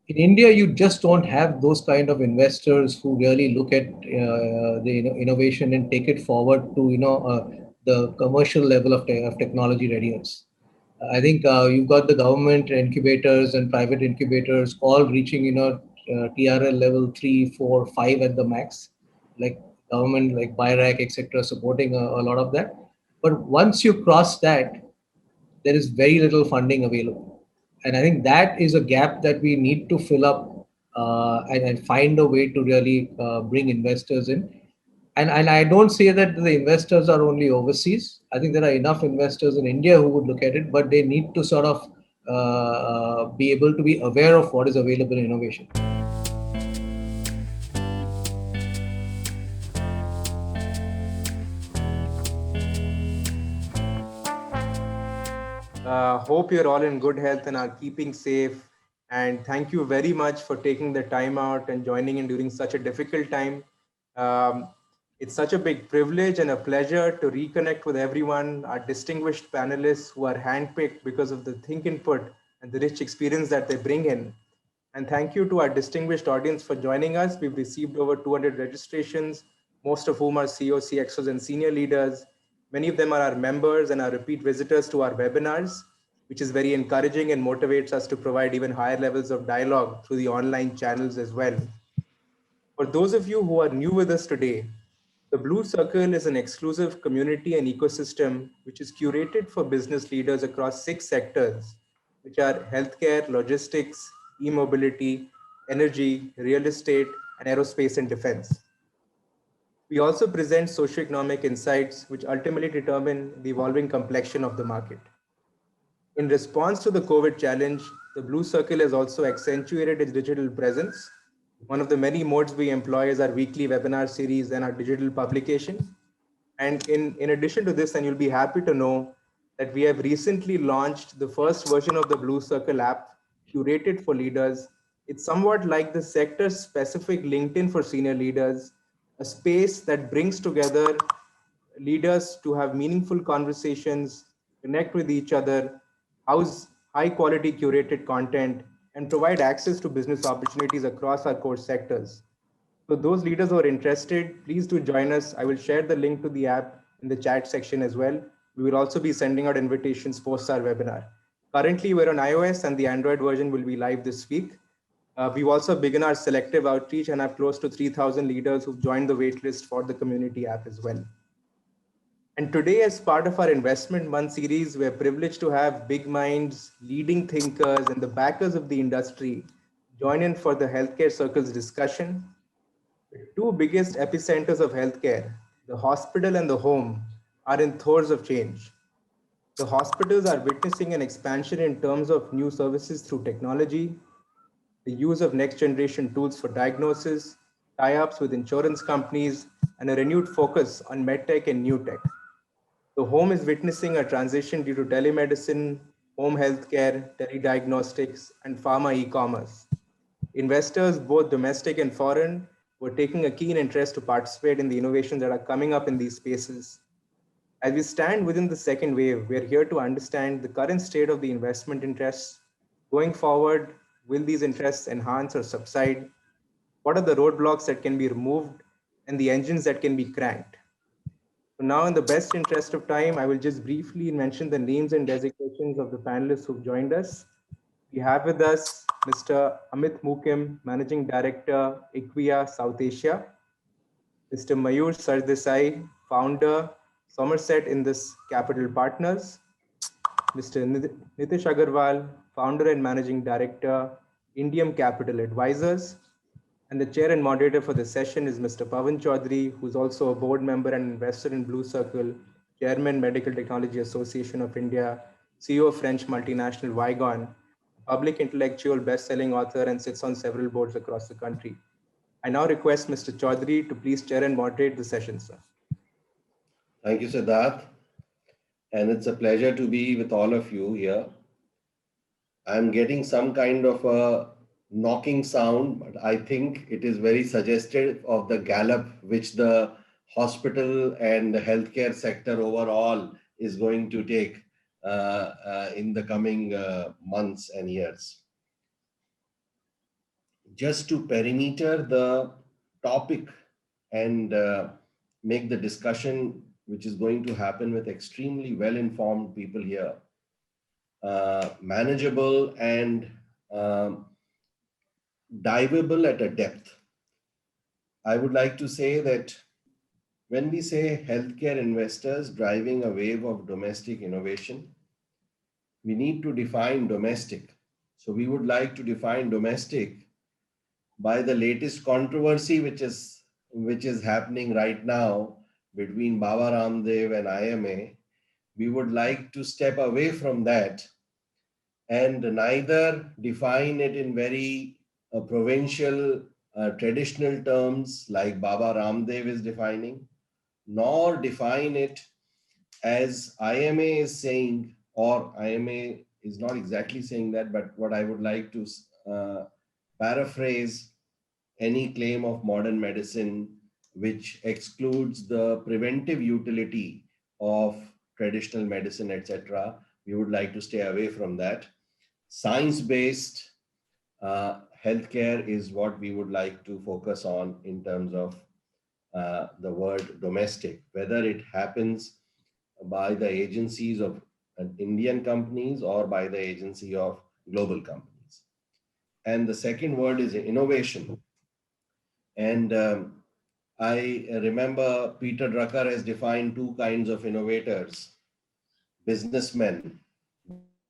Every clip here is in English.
in India, you just don't have those kind of investors who really look at the innovation and take it forward to the commercial level of technology readiness. I think you've got the government incubators and private incubators all reaching TRL level 3, 4, 5 at the max, like government like BIRAC etc. supporting a lot of that. But once you cross that, there is very little funding available. And I think that is a gap that we need to fill up and find a way to really bring investors in. And I don't say that the investors are only overseas. I think there are enough investors in India who would look at it, but they need to sort of be able to be aware of what is available in innovation. Hope you're all in good health and are keeping safe. And thank you very much for taking the time out and joining in during such a difficult time. Um, it's such a big privilege and a pleasure to reconnect with everyone, our distinguished panelists who are handpicked because of the think input and the rich experience that they bring in. And thank you to our distinguished audience for joining us. We've received over 200 registrations, most of whom are COs, CXOs, and senior leaders. Many of them are our members and are repeat visitors to our webinars, which is very encouraging and motivates us to provide even higher levels of dialogue through the online channels as well. For those of you who are new with us today, the Blue Circle is an exclusive community and ecosystem which is curated for business leaders across 6 sectors, which are healthcare, logistics, e-mobility, energy, real estate, and aerospace and defense. We also present socioeconomic insights which ultimately determine the evolving complexion of the market. In response to the COVID challenge, the Blue Circle has also accentuated its digital presence. One of the many modes we employ is our weekly webinar series and our digital publication. And in addition to this, and you'll be happy to know that we have recently launched the first version of the Blue Circle app, curated for leaders. It's somewhat like the sector specific LinkedIn for senior leaders, a space that brings together leaders to have meaningful conversations, connect with each other, house high quality curated content, and provide access to business opportunities across our core sectors. So those leaders who are interested, please do join us. I will share the link to the app in the chat section as well. We will also be sending out invitations post our webinar. Currently, we're on iOS and the Android version will be live this week. We've also begun our selective outreach and have close to 3,000 leaders who've joined the waitlist for the community app as well. And today, as part of our Investment Month series, we're privileged to have big minds, leading thinkers, and the backers of the industry join in for the Healthcare Circle's discussion. The two biggest epicenters of healthcare, the hospital and the home, are in throes of change. The hospitals are witnessing an expansion in terms of new services through technology, the use of next generation tools for diagnosis, tie-ups with insurance companies, and a renewed focus on medtech and new tech. The home is witnessing a transition due to telemedicine, home healthcare, telediagnostics, and pharma e-commerce. Investors, both domestic and foreign, were taking a keen interest to participate in the innovations that are coming up in these spaces. As we stand within the second wave, we're here to understand the current state of the investment interests. Going forward, will these interests enhance or subside? What are the roadblocks that can be removed and the engines that can be cranked? So now, in the best interest of time, I will just briefly mention the names and designations of the panelists who've joined us. We have with us Mr. Amit Mukim, Managing Director, Equia South Asia. Mr. Mayur Sardesai, Founder, Somerset Indus Capital Partners. Mr. Nitish Agarwal, Founder and Managing Director, Indium Capital Advisors. And the chair and moderator for the session is Mr. Pavan Chaudhary, who's also a board member and investor in Blue Circle, Chairman, Medical Technology Association of India, CEO of French multinational Vigon, public intellectual, best-selling author, and sits on several boards across the country. I now request Mr. Chaudhary to please chair and moderate the session, sir. Thank you, Siddharth. And it's a pleasure to be with all of you here. I'm getting some kind of a knocking sound, but I think it is very suggestive of the gallop which the hospital and the healthcare sector overall is going to take in the coming months and years. just to perimeter the topic and make the discussion, which is going to happen with extremely well-informed people here, manageable and diveable at a depth. I would like to say that when we say healthcare investors driving a wave of domestic innovation, we need to define domestic. So we would like to define domestic by the latest controversy which is happening right now between Baba Ramdev and IMA. We would like to step away from that and neither define it in very provincial traditional terms like Baba Ramdev is defining, nor define it as IMA is saying, or IMA is not exactly saying that, but what I would like to paraphrase any claim of modern medicine which excludes the preventive utility of traditional medicine, etc. We would like to stay away from that. Science-based healthcare is what we would like to focus on in terms of the word domestic, whether it happens by the agencies of Indian companies or by the agency of global companies. And the second word is innovation. And I remember Peter Drucker has defined two kinds of innovators: businessmen,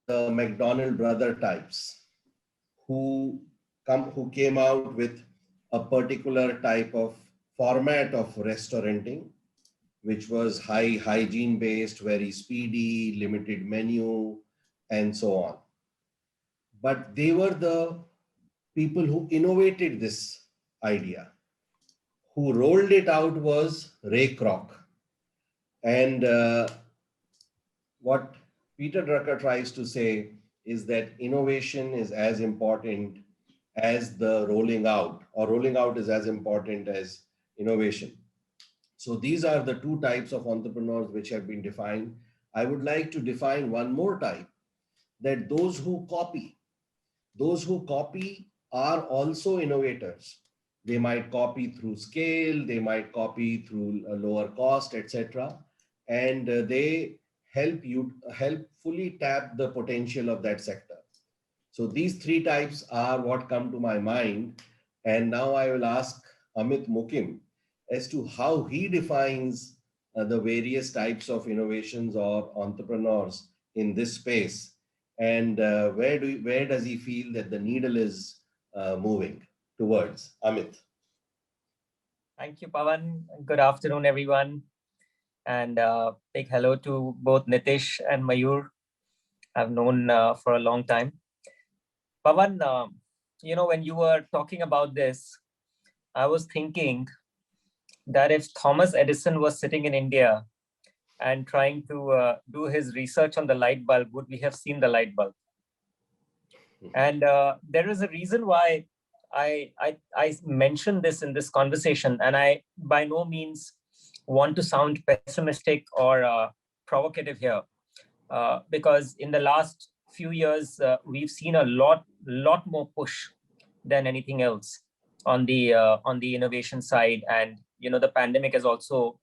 the McDonald brother types, who came out with a particular type of format of restauranting, which was high hygiene based, very speedy, limited menu, and so on. But they were the people who innovated this idea. Who rolled it out was Ray Kroc. And what Peter Drucker tries to say is that innovation is as important as the rolling out, or rolling out is as important as innovation. So these are the two types of entrepreneurs which have been defined. I would like to define one more type, that those who copy are also innovators. They might copy through scale, they might copy through a lower cost, etc. And they help fully tap the potential of that sector. So these three types are what come to my mind. And now I will ask Amit Mukim as to how he defines the various types of innovations or entrepreneurs in this space, and where does he feel that the needle is moving towards. Amit. Thank you, Pawan. Good afternoon, everyone. And big hello to both Nitish and Mayur. I've known for a long time. Pawan, when you were talking about this, I was thinking that if Thomas Edison was sitting in India and trying to do his research on the light bulb, would we have seen the light bulb? And there is a reason why I mentioned this in this conversation, and I by no means want to sound pessimistic or provocative here, because in the last few years we've seen a lot more push than anything else on the innovation side, and the pandemic has also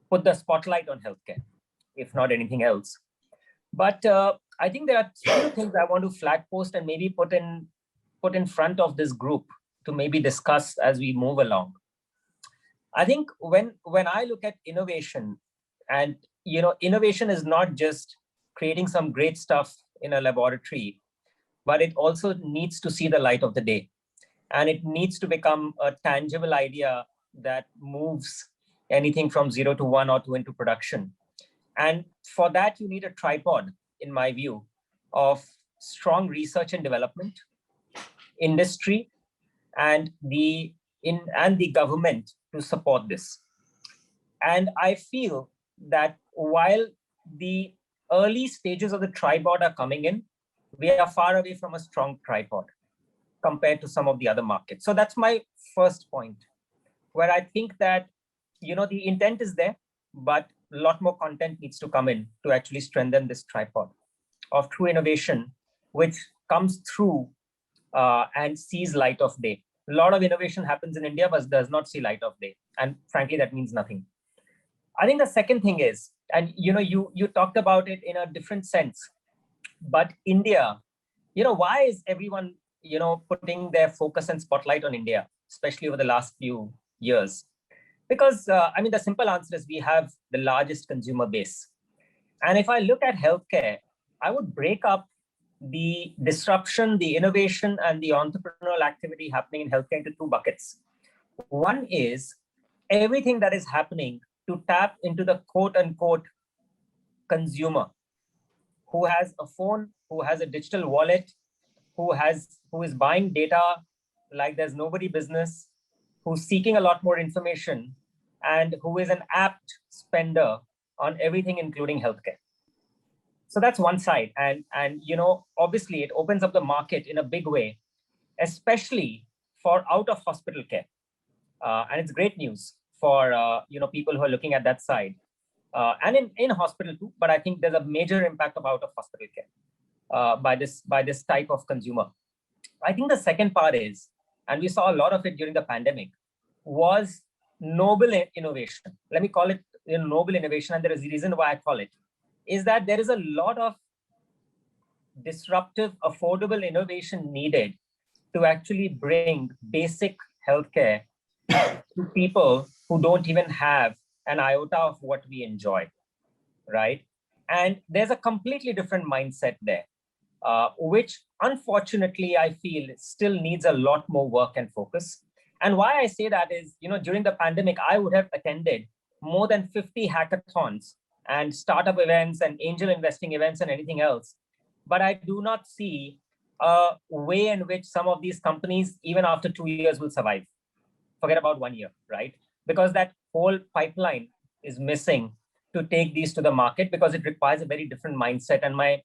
put the spotlight on healthcare, if not anything else. But I think there are few things I want to flag post and maybe put in front of this group to maybe discuss as we move along. I think when I look at innovation, and innovation is not just creating some great stuff in a laboratory, but it also needs to see the light of the day, and it needs to become a tangible idea that moves anything from 0 to 1 or 2 into production. And for that, you need a tripod, in my view, of strong research and development, industry, and the government to support this. And I feel that while the early stages of the tripod are coming in, we are far away from a strong tripod compared to some of the other markets. So that's my first point, where I think that the intent is there, but a lot more content needs to come in to actually strengthen this tripod of true innovation, which comes through and sees light of day. A lot of innovation happens in India, but does not see light of day. And frankly, that means nothing. I think the second thing is, and you talked about it in a different sense, but India, why is everyone, putting their focus and spotlight on India, especially over the last few years? Because, the simple answer is we have the largest consumer base. And if I look at healthcare, I would break up the disruption, the innovation, and the entrepreneurial activity happening in healthcare into two buckets. One is everything that is happening to tap into the quote unquote consumer who has a phone, who has a digital wallet, who is buying data like there's nobody business, who's seeking a lot more information, and who is an apt spender on everything, including healthcare. So that's one side. And obviously it opens up the market in a big way, especially for out of hospital care. And it's great news for people who are looking at that side. And in hospital too, but I think there's a major impact of out of hospital care by this type of consumer. I think the second part is, and we saw a lot of it during the pandemic, was noble innovation. Let me call it noble innovation, and there is a reason why I call it, is that there is a lot of disruptive, affordable innovation needed to actually bring basic healthcare to people who don't even have an iota of what we enjoy, right? And there's a completely different mindset there, which unfortunately I feel still needs a lot more work and focus. And why I say that is, during the pandemic, I would have attended more than 50 hackathons and startup events and angel investing events and anything else. But I do not see a way in which some of these companies, even after 2 years, will survive. Forget about 1 year, right? Because that whole pipeline is missing to take these to the market, because it requires a very different mindset. And my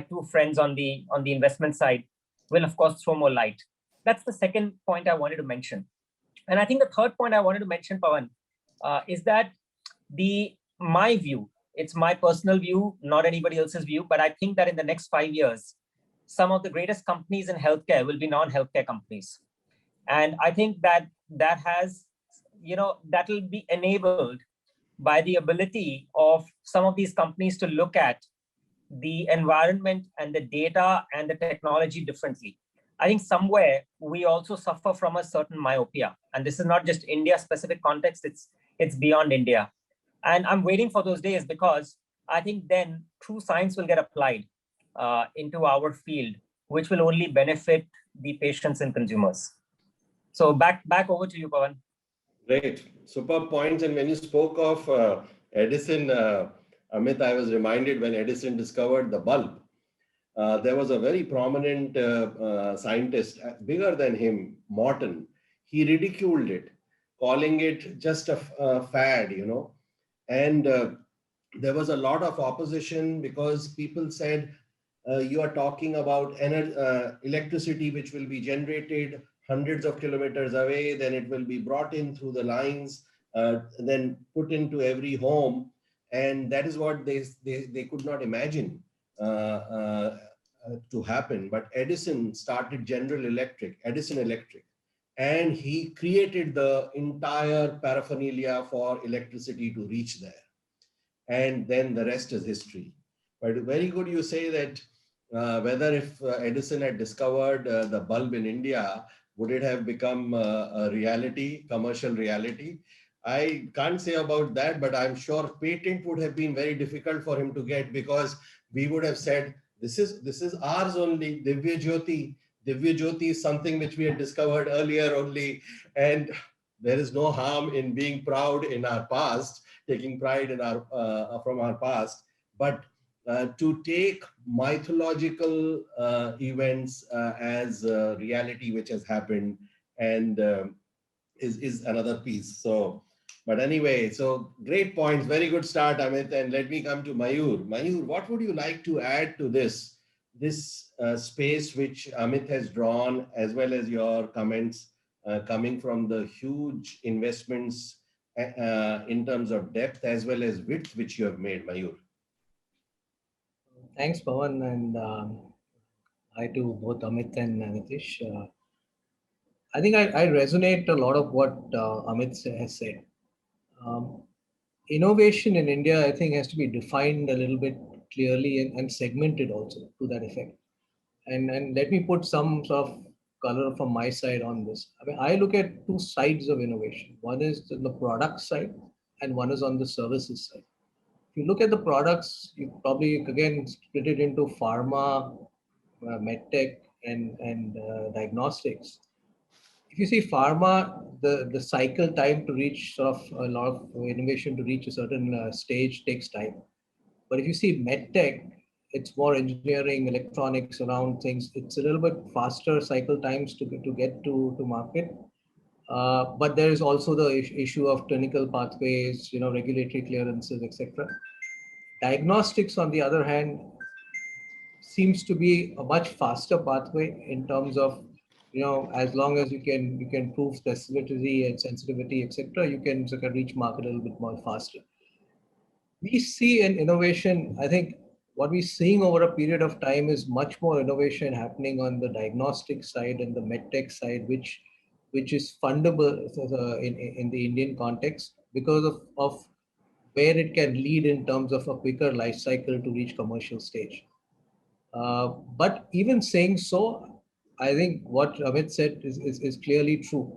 two friends on the investment side will, of course, throw more light. That's the second point I wanted to mention. And I think the third point I wanted to mention, Pawan, is that my view, it's my personal view, not anybody else's view, but I think that in the next 5 years, some of the greatest companies in healthcare will be non-healthcare companies. And I think that has, that will be enabled by the ability of some of these companies to look at the environment and the data and the technology differently. I think somewhere we also suffer from a certain myopia, and this is not just India specific context, it's beyond India. And I'm waiting for those days, because I think then true science will get applied into our field, which will only benefit the patients and consumers. So back over to you, Pawan. Great, super points. And when you spoke of Edison, Amit, I was reminded when Edison discovered the bulb, there was a very prominent scientist, bigger than him, Morton. He ridiculed it, calling it just a fad, And there was a lot of opposition, because people said, you are talking about electricity which will be generated hundreds of kilometers away, then it will be brought in through the lines, then put into every home. And that is what they could not imagine to happen. But Edison started Edison Electric, and he created the entire paraphernalia for electricity to reach there. And then the rest is history. But very good you say that whether if Edison had discovered the bulb in India, would it have become a reality, commercial reality? I can't say about that, but I'm sure patent would have been very difficult for him to get, because we would have said, this is ours only, Divya Jyoti. Divya Jyoti is something which we had discovered earlier only. And there is no harm in being proud in our past, taking pride in from our past. But to take mythological events as reality which has happened and is another piece. So, but anyway, so great points, very good start, Amit. And let me come to Mayur. Mayur, what would you like to add to this space which Amit has drawn, as well as your comments coming from the huge investments in terms of depth as well as width which you have made, Mayur? Thanks, Pawan, and hi to both Amit and Nitish. I think I resonate a lot of what Amit has said. Um, Innovation in India, I think, has to be defined a little bit clearly and segmented also to that effect. And let me put some sort of color from my side on this. I mean, I look at two sides of innovation. One is the product side, and one is on the services side. If you look at the products, you probably again split it into pharma, medtech, and diagnostics. If you see pharma, the cycle time to reach sort of a lot of innovation to reach a certain stage takes time. But if you see medtech, it's more engineering, electronics around things. It's a little bit faster cycle times to get to market. But there is also the issue of clinical pathways, regulatory clearances, etc. Diagnostics, on the other hand, seems to be a much faster pathway in terms of, as long as you can prove specificity and sensitivity, etc., you can sort of reach market a little bit more faster. We see an innovation. I think what we're seeing over a period of time is much more innovation happening on the diagnostic side and the medtech side, which is fundable in the Indian context because of where it can lead in terms of a quicker life cycle to reach commercial stage. But even saying so, I think what Amit said is clearly true.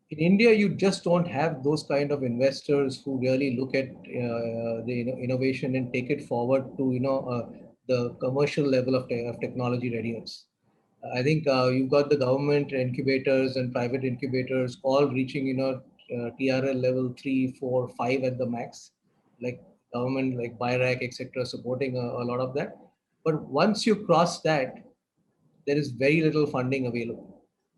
In India, you just don't have those kind of investors who really look at the innovation and take it forward to the commercial level of technology readiness. I think you've got the government incubators and private incubators all reaching TRL level 3, 4, 5 at the max, like government like BIRAC, etc., supporting a lot of that. But once you cross that, there is very little funding available.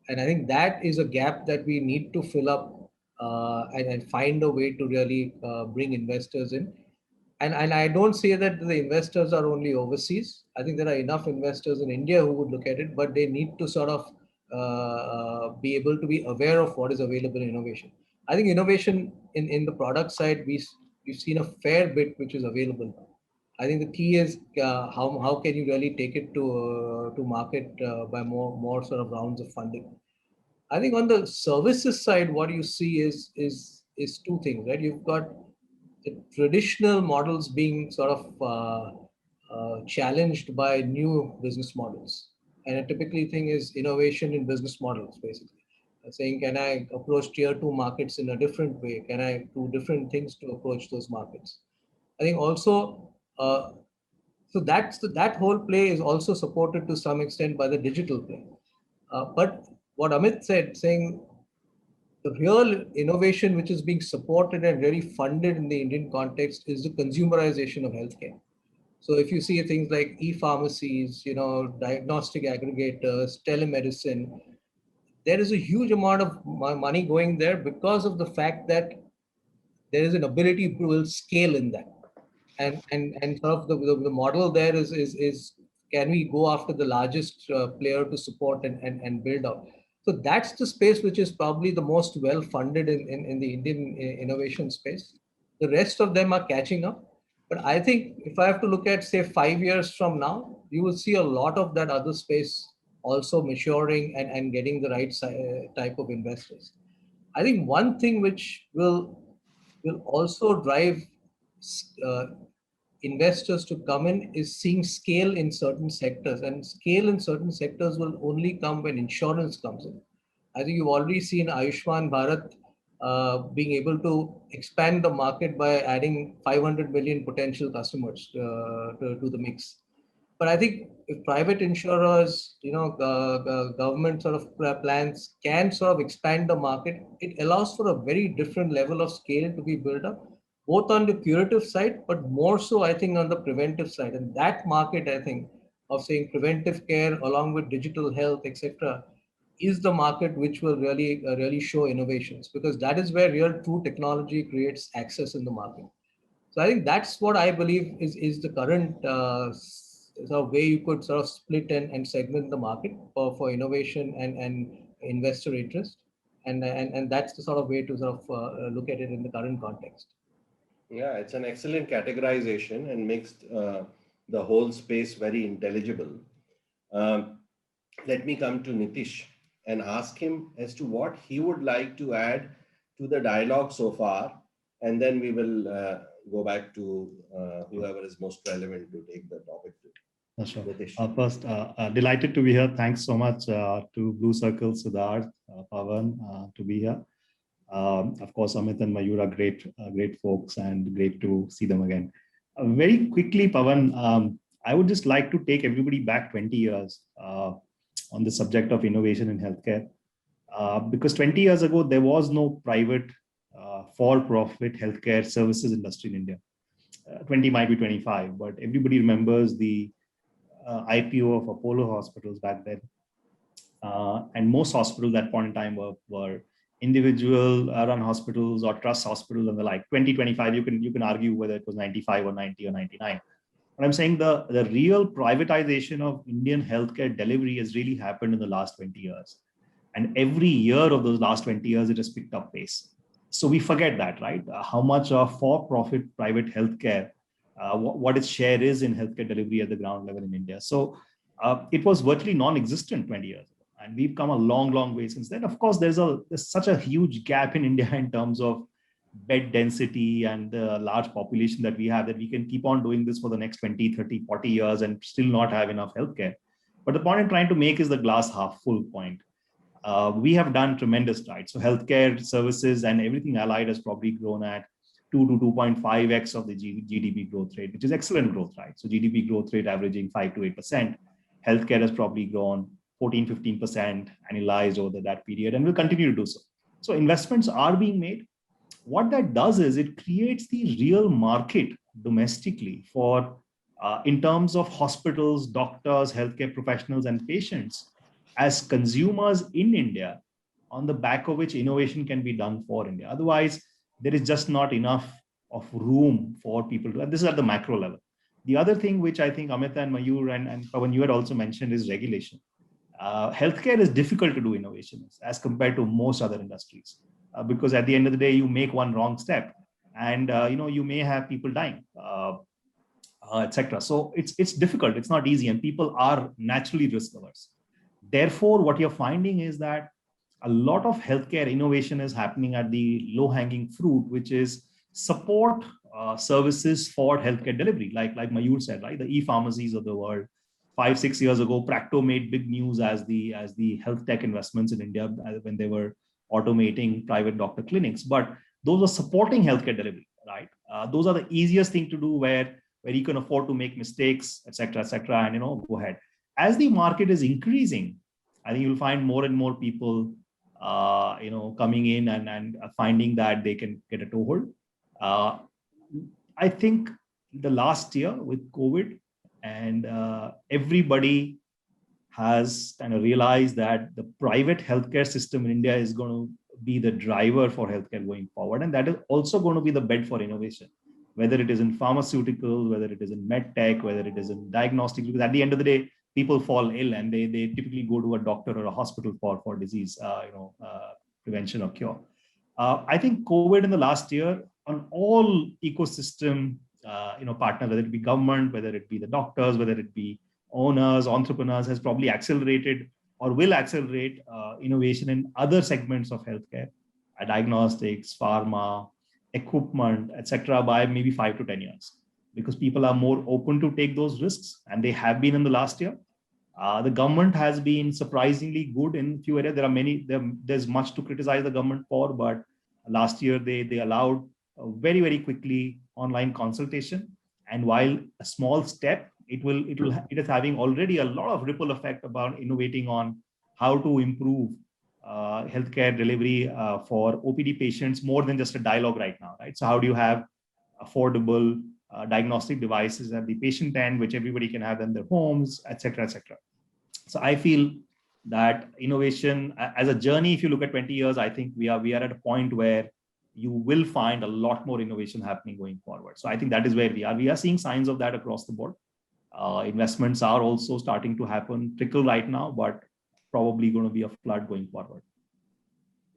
And I think that is a gap that we need to fill up and find a way to really bring investors in. And I don't say that the investors are only overseas. I think there are enough investors in India who would look at it, but they need to sort of be able to be aware of what is available in innovation. I think innovation in the product side, we've seen a fair bit which is available. I think the key is how can you really take it to market by more sort of rounds of funding. I think on the services side, what you see is two things, right? You've got the traditional models being sort of challenged by new business models, and a typically thing is innovation in business models, basically. Saying, can I approach tier two markets in a different way? Can I do different things to approach those markets? I think also, so that whole play is also supported to some extent by the digital play. But what Amit said, saying the real innovation which is being supported and really funded in the Indian context is the consumerization of healthcare. So if you see things like e-pharmacies, diagnostic aggregators, telemedicine, there is a huge amount of money going there because of the fact that there is an ability to build scale in that. And sort of the model there is can we go after the largest player to support and build out. So that's the space which is probably the most well funded in the Indian innovation space. The rest of them are catching up. But I think if I have to look at, say, 5 years from now, you will see a lot of that other space also maturing and getting the right type of investors. I think one thing which will also drive uh, investors to come in is seeing scale in certain sectors, and scale in certain sectors will only come when insurance comes in. I think you've already seen Ayushman Bharat being able to expand the market by adding 500 million potential customers to the mix. But I think if private insurers, government sort of plans can sort of expand the market, it allows for a very different level of scale to be built up, both on the curative side, but more so, I think, on the preventive side. And that market, I think, of saying preventive care along with digital health, etc., is the market which will really show innovations, because that is where real true technology creates access in the market. So I think that's what I believe is the current sort of way you could sort of split and segment the market for innovation and investor interest. And that's the sort of way to sort of look at it in the current context. Yeah, it's an excellent categorization and makes the whole space very intelligible. Um, Let me come to Nitish. and ask him as to what he would like to add to the dialogue so far. And then we will go back to whoever is most relevant to take the topic to. Sure. Nitish. First, delighted to be here. Thanks so much to Blue Circle, Siddharth, Pawan, to be here. Of course, Amit and Mayur are great folks, and great to see them again. Very quickly, Pawan, I would just like to take everybody back 20 years on the subject of innovation in healthcare. Because 20 years ago, there was no private for-profit healthcare services industry in India. 20 might be 25, but everybody remembers the IPO of Apollo hospitals back then. And most hospitals at that point in time were individual run hospitals or trust hospitals and the like. 2025, you can argue whether it was 95 or 90 or 99. But I'm saying the real privatization of Indian healthcare delivery has really happened in the last 20 years. And every year of those last 20 years, it has picked up pace. So we forget that, right? How much of for-profit private healthcare, what its share is in healthcare delivery at the ground level in India. So it was virtually non-existent 20 years ago. And we've come a long, long way since then. Of course, there's such a huge gap in India in terms of bed density and the large population that we have, that we can keep on doing this for the next 20, 30, 40 years and still not have enough healthcare. But the point I'm trying to make is the glass half full point. We have done tremendous strides. So healthcare services and everything allied has probably grown at 2 to 2.5x of the GDP growth rate, which is excellent growth, right? So GDP growth rate averaging 5 to 8%. Healthcare has probably grown 14, 15% annualized over that period, and will continue to do so. So investments are being made. What that does is it creates the real market domestically for, in terms of hospitals, doctors, healthcare professionals, and patients as consumers in India, on the back of which innovation can be done for India. Otherwise, there is just not enough of room for people to, and this is at the macro level. The other thing which I think Amit and Mayur and Pawan, you had also mentioned, is regulation. Healthcare is difficult to do innovation as compared to most other industries, because at the end of the day, you make one wrong step and you may have people dying, etc. So it's difficult, it's not easy, and people are naturally risk averse. Therefore, what you're finding is that a lot of healthcare innovation is happening at the low-hanging fruit, which is support services for healthcare delivery, like Mayur said, right? The e-pharmacies of the world. 5-6 years ago, Practo made big news as the health tech investments in India when they were automating private doctor clinics. But those are supporting healthcare delivery, right? Those are the easiest thing to do where you can afford to make mistakes, etc., and go ahead. As the market is increasing, I think you'll find more and more people, coming in and finding that they can get a toehold. I think the last year with COVID, and everybody has kind of realized that the private healthcare system in India is going to be the driver for healthcare going forward. And that is also going to be the bed for innovation, whether it is in pharmaceuticals, whether it is in med tech, whether it is in diagnostics, because at the end of the day, people fall ill and they typically go to a doctor or a hospital for disease, prevention or cure. I think COVID in the last year on all ecosystem, partners, whether it be government, whether it be the doctors, whether it be owners, entrepreneurs, has probably accelerated or will accelerate innovation in other segments of healthcare, diagnostics, pharma, equipment, etc., by maybe 5 to 10 years, because people are more open to take those risks, and they have been in the last year. The government has been surprisingly good in a few areas. There's much to criticize the government for, but last year they allowed very, very quickly online consultation. And while a small step, it is having already a lot of ripple effect about innovating on how to improve healthcare delivery for OPD patients, more than just a dialogue right now, right? So how do you have affordable diagnostic devices at the patient end, which everybody can have in their homes, etc., etc. So I feel that innovation as a journey, if you look at 20 years, I think we are at a point where you will find a lot more innovation happening going forward. So I think that is where we are. We are seeing signs of that across the board. Investments are also starting to happen, trickle right now, but probably going to be a flood going forward.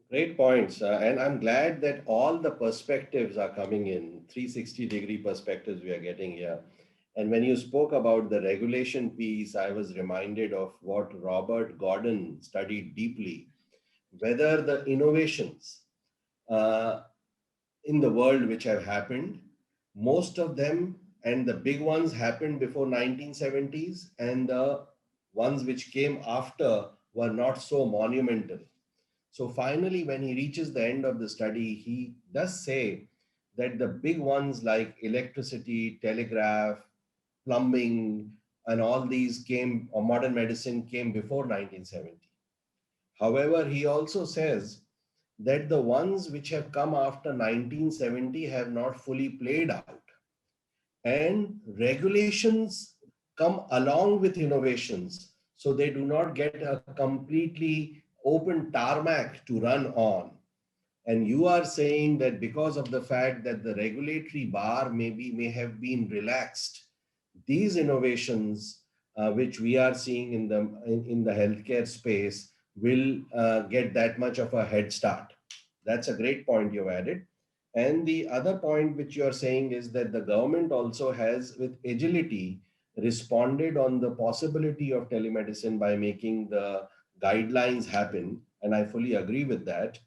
Great points. And I'm glad that all the perspectives are coming in, 360-degree perspectives we are getting here. And when you spoke about the regulation piece, I was reminded of what Robert Gordon studied deeply, whether the innovations uh, in the world which have happened, most of them and the big ones happened before 1970s, and the ones which came after were not so monumental. So finally, when he reaches the end of the study, he does say that the big ones like electricity, telegraph, plumbing, and all these came, or modern medicine came before 1970. However, he also says that the ones which have come after 1970 have not fully played out. And regulations come along with innovations, so they do not get a completely open tarmac to run on. And you are saying that because of the fact that the regulatory bar may have been relaxed, these innovations which we are seeing in the healthcare space will get that much of a head start. That's a great point you've added. And the other point which you're saying is that the government also has, with agility, responded on the possibility of telemedicine by making the guidelines happen. And I fully agree with that.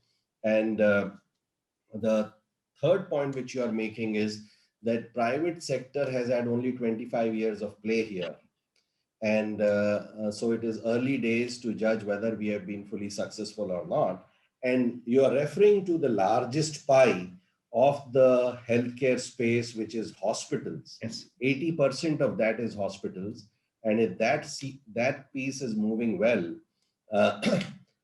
And the third point which you are making is that private sector has had only 25 years of play here. And so it is early days to judge whether we have been fully successful or not. And you are referring to the largest pie of the healthcare space, which is hospitals. Yes. 80% of that is hospitals. And if that piece is moving well,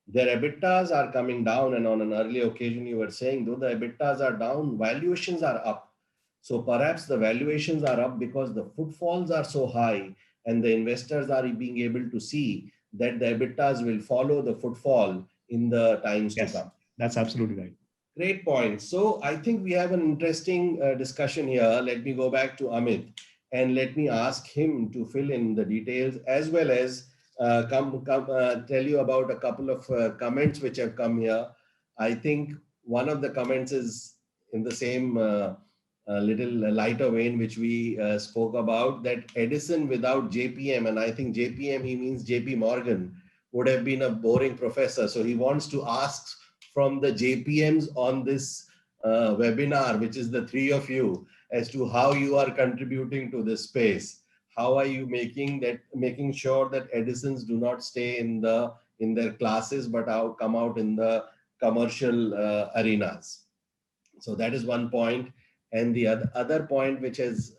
their EBITDAs are coming down. And on an earlier occasion, you were saying, though the EBITDAs are down, valuations are up. So perhaps the valuations are up because the footfalls are so high and the investors are being able to see that the EBITDAs will follow the footfall in the times to come. That's absolutely right. Great point. So I think we have an interesting discussion here. Let me go back to Amit and let me ask him to fill in the details, as well as tell you about a couple of comments which have come here. I think one of the comments is in the same little lighter vein which we spoke about, that Edison without JPM, and I think JPM, he means JP Morgan, would have been a boring professor. So he wants to ask from the JPMs on this webinar, which is the three of you, as to how you are contributing to this space. How are you making sure that Edisons do not stay in their classes, but come out in the commercial arenas? So that is one point. And the other point which has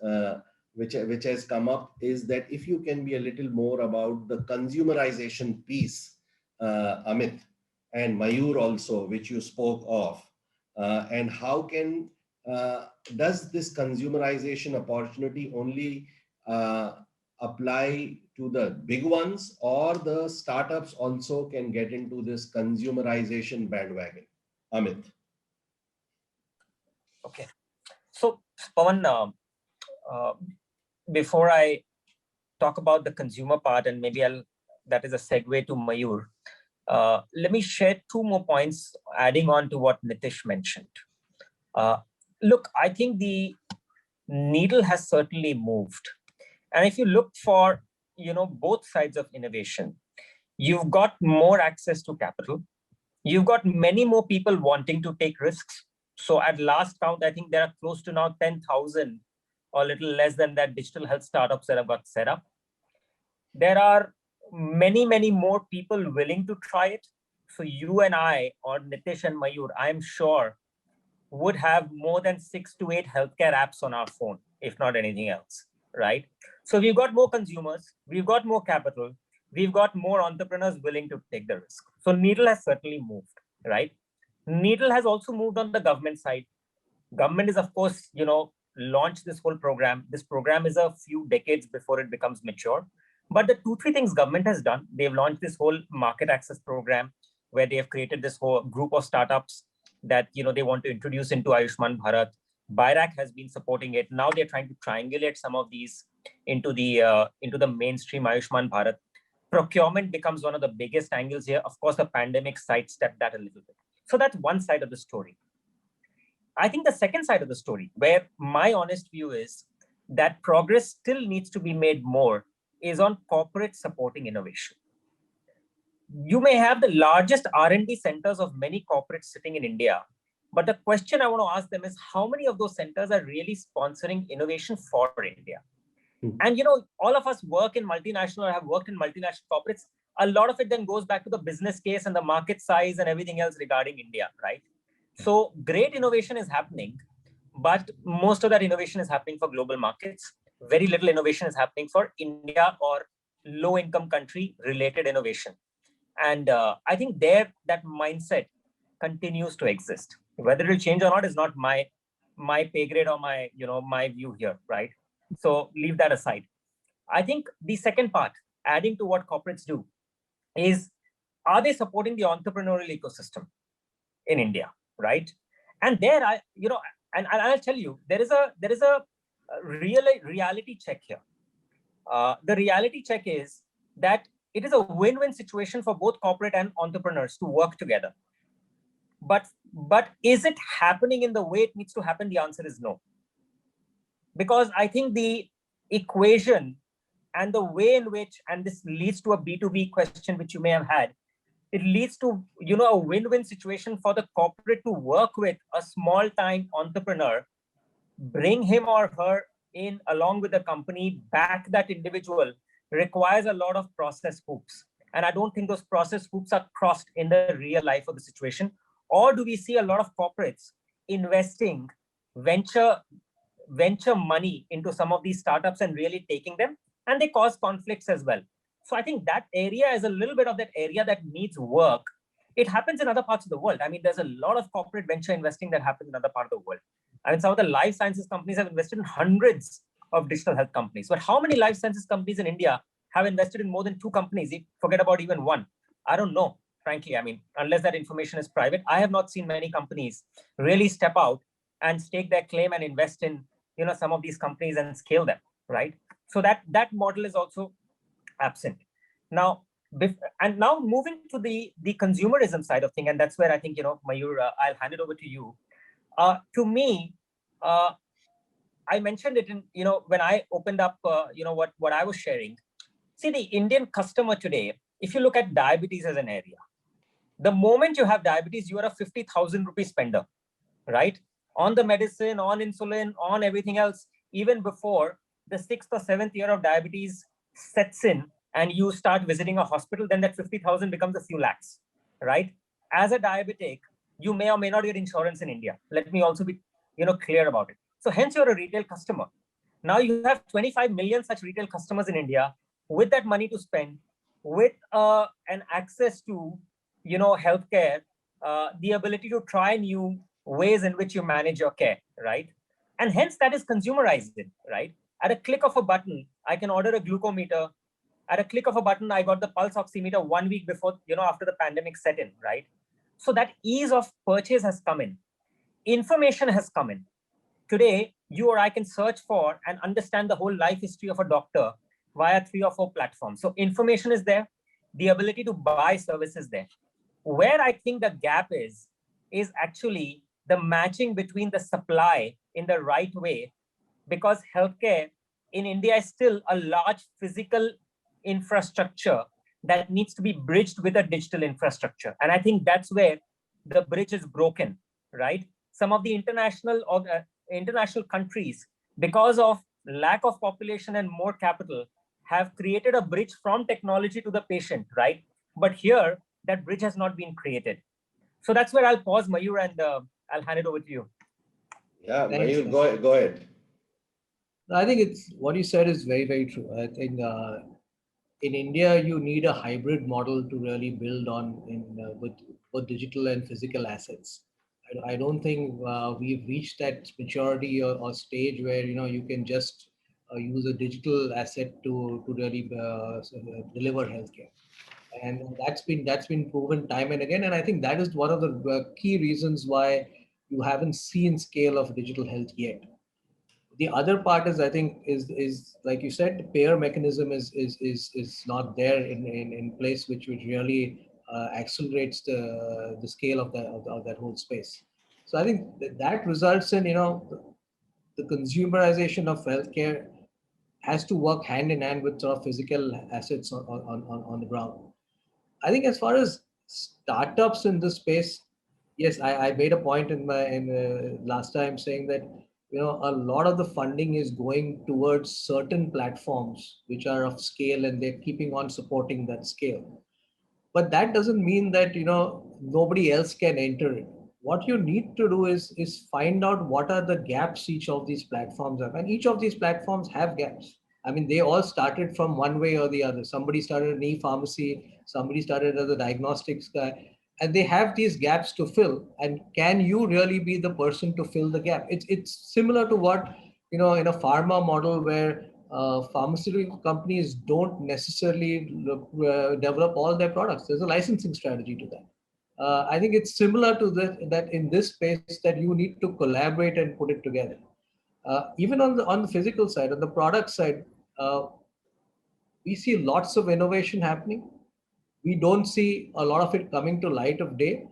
come up is that if you can be a little more about the consumerization piece, Amit and Mayur also, which you spoke of, and how does this consumerization opportunity only apply to the big ones, or the startups also can get into this consumerization bandwagon? Amit. Okay. So, Pawan, before I talk about the consumer part, and maybe that is a segue to Mayur, let me share two more points adding on to what Nitish mentioned. Look, I think the needle has certainly moved. And if you look for, both sides of innovation, you've got more access to capital. You've got many more people wanting to take risks. So at last count, I think there are close to now 10,000 or a little less than that digital health startups that have got set up. There are many, many more people willing to try it. So you and I, or Nitish and Mayur, I'm sure would have more than 6 to 8 healthcare apps on our phone, if not anything else, right? So we've got more consumers, we've got more capital, we've got more entrepreneurs willing to take the risk. So needle has certainly moved, right? Needle has also moved on the government side. Government is, of course, launched this whole program. This program is a few decades before it becomes mature. But the 2-3 things government has done, they've launched this whole market access program where they have created this whole group of startups that they want to introduce into Ayushman Bharat. BIRAC has been supporting it. Now they're trying to triangulate some of these into the mainstream Ayushman Bharat. Procurement becomes one of the biggest angles here. Of course, the pandemic sidestepped that a little bit. So that's one side of the story. I think the second side of the story, where my honest view is, that progress still needs to be made more is on corporate supporting innovation. You may have the largest R&D centers of many corporates sitting in India, but the question I want to ask them is how many of those centers are really sponsoring innovation for India? And all of us work in multinational or have worked in multinational corporates. A lot of it then goes back to the business case and the market size and everything else regarding India, right? So great innovation is happening, but most of that innovation is happening for global markets. Very little innovation is happening for India or low-income country related innovation. And I think that mindset continues to exist. Whether it will change or not is not my pay grade or my view here, right? So leave that aside. I think the second part, adding to what corporates do, is are they supporting the entrepreneurial ecosystem in India, right? And there, and I'll tell you, there is a reality check here. The reality check is that it is a win-win situation for both corporate and entrepreneurs to work together. But is it happening in the way it needs to happen? The answer is no. Because I think the equation and the way in which, and this leads to a B2B question which you may have had, it leads to a win-win situation for the corporate to work with a small-time entrepreneur, bring him or her in along with the company, back that individual, requires a lot of process hoops. And I don't think those process hoops are crossed in the real life of the situation. Or do we see a lot of corporates investing venture money into some of these startups and really taking them, and they cause conflicts as well. So I think that area is a little bit of that area that needs work. It happens in other parts of the world. I mean, there's a lot of corporate venture investing that happens in other parts of the world. I mean, some of the life sciences companies have invested in hundreds of digital health companies. But how many life sciences companies in India have invested in more than 2 companies? Forget about even one. I don't know, frankly. I mean, unless that information is private, I have not seen many companies really step out and stake their claim and invest in some of these companies and scale them, right? So that model is also absent. Now, and now moving to the consumerism side of thing, and that's where I think, Mayur, I'll hand it over to you. To me, I mentioned it in, when I opened up, what I was sharing. See, the Indian customer today, if you look at diabetes as an area, the moment you have diabetes, you are a 50,000 rupee spender, right? On the medicine, on insulin, on everything else, even before the 6th or 7th year of diabetes sets in and you start visiting a hospital, then that 50,000 becomes a few lakhs, right? As a diabetic, you may or may not get insurance in India. Let me also be, clear about it. So hence you're a retail customer. Now you have 25 million such retail customers in India with that money to spend, with an access to, healthcare, the ability to try new ways in which you manage your care, right? And hence that is consumerized, right? At a click of a button, I can order a glucometer. At a click of a button, I got the pulse oximeter 1 week before, after the pandemic set in, right? So that ease of purchase has come in. Information has come in. Today, you or I can search for and understand the whole life history of a doctor via 3 or 4 platforms. So information is there. The ability to buy services there. Where I think the gap is actually the matching between the supply in the right way, because healthcare in India is still a large physical infrastructure that needs to be bridged with a digital infrastructure. And I think that's where the bridge is broken, right? Some of the international countries, because of lack of population and more capital, have created a bridge from technology to the patient, right? But here, that bridge has not been created. So that's where I'll pause, Mayur, and I'll hand it over to you. Yeah, Mayur, go ahead. I think it's what you said is very, very true. I think in India, you need a hybrid model to really build on with both digital and physical assets. I don't think we've reached that maturity or stage where you can just use a digital asset to really deliver healthcare, and that's been proven time and again. And I think that is one of the key reasons why you haven't seen scale of digital health yet. The other part is, I think, is like you said, the payer mechanism is not there in place, which really accelerates the scale of that whole space. So I think that results in the consumerization of healthcare has to work hand in hand with sort of physical assets on the ground. I think as far as startups in this space, yes, I made a point in my last time saying that a lot of the funding is going towards certain platforms which are of scale and they're keeping on supporting that scale. But that doesn't mean that nobody else can enter it. What you need to do is find out what are the gaps each of these platforms have, and each of these platforms have gaps. I mean, they all started from one way or the other. Somebody started an e-pharmacy, somebody started as a diagnostics guy, and they have these gaps to fill. And can you really be the person to fill the gap? It's similar to what in a pharma model where pharmaceutical companies don't necessarily develop all their products. There's a licensing strategy to that. I think it's similar to that in this space that you need to collaborate and put it together. Even on the physical side, on the product side, we see lots of innovation happening. We don't see a lot of it coming to light of day,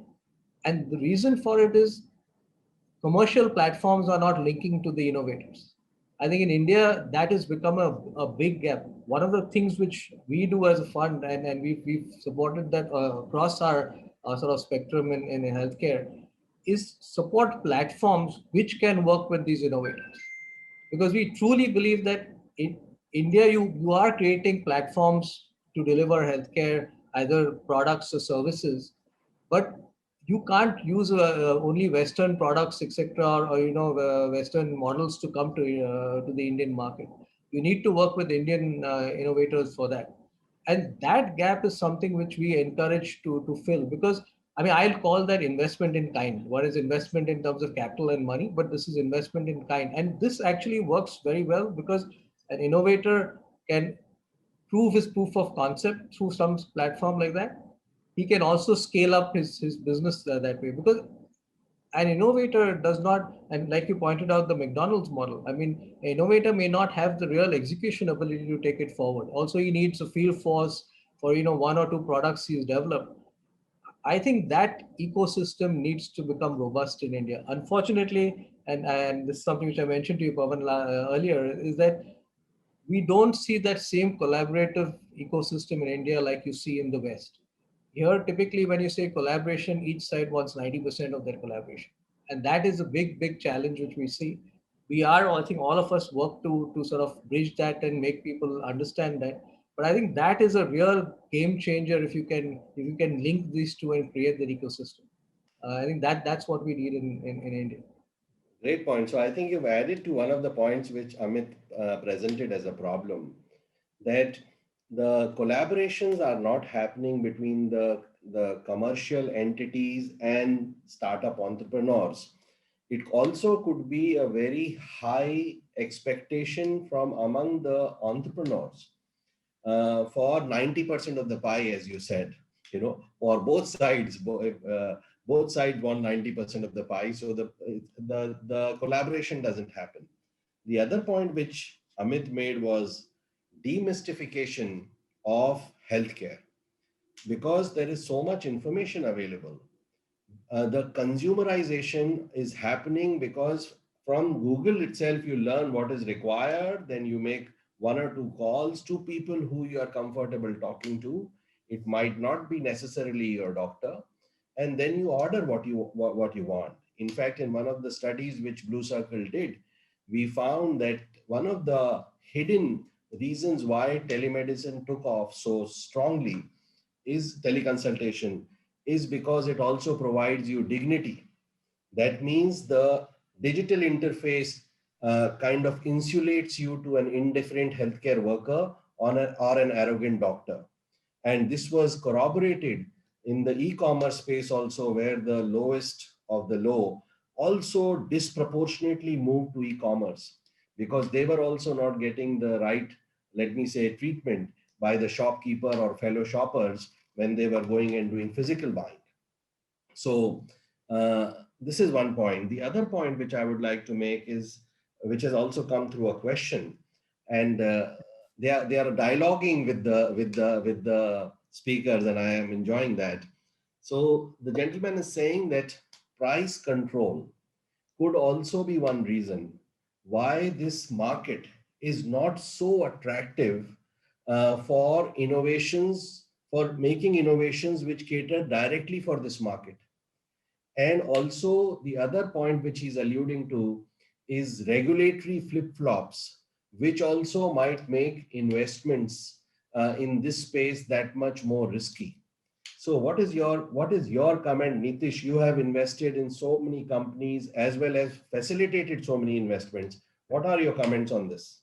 and the reason for it is commercial platforms are not linking to the innovators. I think in India, that has become a big gap. One of the things which we do as a fund, and we've supported that across our sort of spectrum in healthcare, is support platforms which can work with these innovators. Because we truly believe that in India, you are creating platforms to deliver healthcare, either products or services, but you can't use only Western products, etc., or Western models to come to the Indian market. You need to work with Indian innovators for that, and that gap is something which we encourage to fill. Because I mean, I'll call that investment in kind. One is investment in terms of capital and money, but this is investment in kind, and this actually works very well because an innovator can prove his proof of concept through some platform like that. He can also scale up his business that way, because an innovator does not, and like you pointed out, the McDonald's model. I mean, an innovator may not have the real execution ability to take it forward. Also, he needs a field force for one or two products he's developed. I think that ecosystem needs to become robust in India. Unfortunately, and this is something which I mentioned to you, Pavan, earlier, is that we don't see that same collaborative ecosystem in India like you see in the West. Here, typically, when you say collaboration, each side wants 90% of their collaboration. And that is a big, big challenge which we see. We are, I think all of us work to sort of bridge that and make people understand that. But I think that is a real game changer if you can link these two and create that ecosystem. I think that's what we need in India. Great point. So I think you've added to one of the points which Amit presented as a problem, that the collaborations are not happening between the commercial entities and startup entrepreneurs. It also could be a very high expectation from among the entrepreneurs for 90% of the pie, as you said, or both sides. Both sides want 90% of the pie, so the collaboration doesn't happen. The other point which Amit made was demystification of healthcare, because there is so much information available. The consumerization is happening because from Google itself, you learn what is required, then you make one or two calls to people who you are comfortable talking to. It might not be necessarily your doctor, and then you order what you want. In fact, in one of the studies which Blue Circle did, we found that one of the hidden reasons why telemedicine took off so strongly is teleconsultation, is because it also provides you dignity. That means the digital interface kind of insulates you to an indifferent healthcare worker or an arrogant doctor. And this was corroborated in the e-commerce space also, where the lowest of the low also disproportionately moved to e-commerce, because they were also not getting the right, let me say, treatment by the shopkeeper or fellow shoppers when they were going and doing physical buying. So this is one point. The other point which I would like to make is, which has also come through a question, and they are dialoguing with the speakers, and I am enjoying that. So the gentleman is saying that price control could also be one reason why this market is not so attractive for innovations, for making innovations which cater directly for this market. And also the other point which he's alluding to is regulatory flip-flops, which also might make investments in this space that much more risky. So what is your comment, Nitish? You have invested in so many companies as well as facilitated so many investments. What are your comments on this?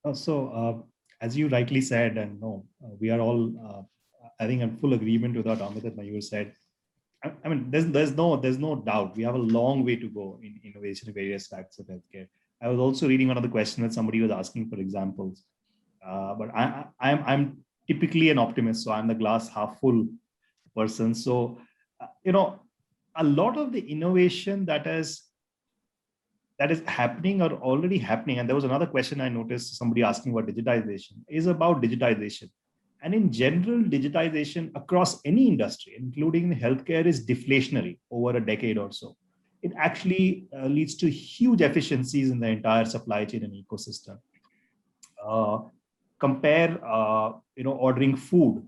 As you rightly said, and no, we are all, I think, in full agreement with what Amit and Mayur said. I mean, there's no doubt we have a long way to go in innovation in various aspects of healthcare. I was also reading one of the questions that somebody was asking for examples, but I'm typically an optimist, so I'm the glass half full person. So, a lot of the innovation that is happening or already happening, and there was another question I noticed somebody asking about digitization, is about digitization. And in general, digitization across any industry, including healthcare, is deflationary over a decade or so. It actually leads to huge efficiencies in the entire supply chain and ecosystem. Compare, ordering food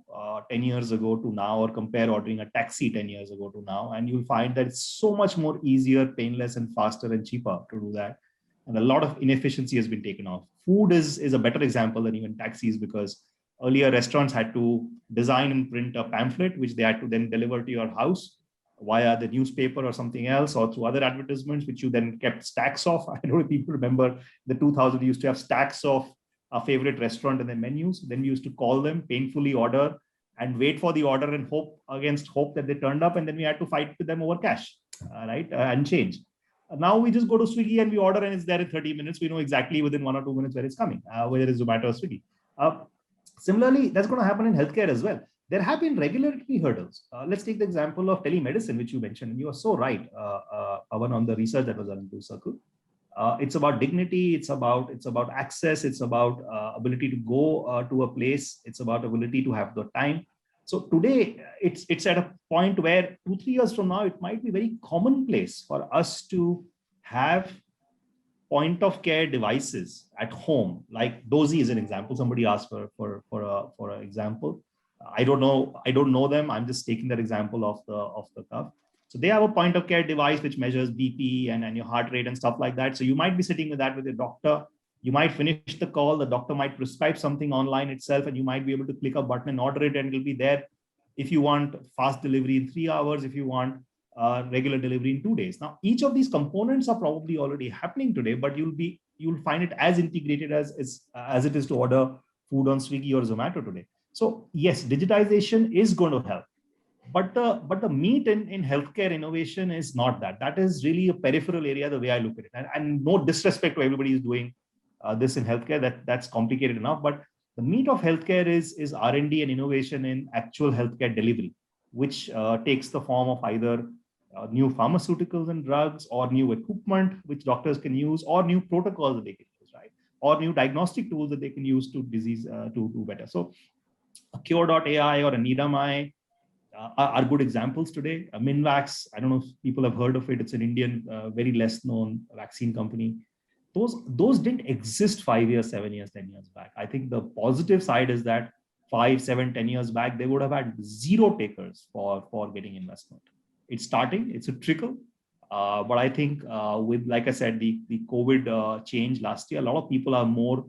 10 years ago to now, or compare ordering a taxi 10 years ago to now, and you'll find that it's so much more easier, painless, and faster and cheaper to do that. And a lot of inefficiency has been taken off. Food is a better example than even taxis, because earlier restaurants had to design and print a pamphlet, which they had to then deliver to your house via the newspaper or something else, or through other advertisements, which you then kept stacks of. I don't know if people remember the 2000s, we used to have stacks of our favorite restaurant and their menus. Then we used to call them, painfully order, and wait for the order and hope against hope that they turned up. And then we had to fight with them over cash, and change. Now we just go to Swiggy and we order, and it's there in 30 minutes. We know exactly within 1 or 2 minutes where it's coming, whether it's Zomato or Swiggy. Similarly, that's going to happen in healthcare as well. There have been regulatory hurdles. Let's take the example of telemedicine, which you mentioned. And you are so right, Pawan, on the research that was done in Blue Circle. It's about dignity. It's about access. It's about ability to go to a place. It's about ability to have the time. So today, it's at a point where 2-3 years from now, it might be very commonplace for us to have point of care devices at home, like Dozy is an example. Somebody asked for an example. I don't know them. I'm just taking that example off the cuff. So they have a point of care device which measures BP and your heart rate and stuff like that. So you might be sitting with that with your doctor. You might finish the call. The doctor might prescribe something online itself, and you might be able to click a button and order it, and it'll be there. If you want fast delivery in 3 hours, if you want regular delivery in 2 days. Now, each of these components are probably already happening today, but you'll find it as integrated as it is to order food on Swiggy or Zomato today. So yes, digitization is going to help, but the meat in healthcare innovation is not that. That is really a peripheral area, the way I look at it. And no disrespect to everybody who's doing this in healthcare, that's complicated enough. But the meat of healthcare is R&D and innovation in actual healthcare delivery, which takes the form of either new pharmaceuticals and drugs, or new equipment which doctors can use, or new protocols that they can use, right? Or new diagnostic tools that they can use to do better. So a Cure.ai or a Needhamai are good examples today. Minvax, I don't know if people have heard of it. It's an Indian, very less known vaccine company. Those didn't exist 5 years, 7 years, 10 years back. I think the positive side is that 5, 7, 10 years back, they would have had zero takers for getting investment. It's starting, it's a trickle. But I think with, like I said, the COVID change last year, a lot of people are more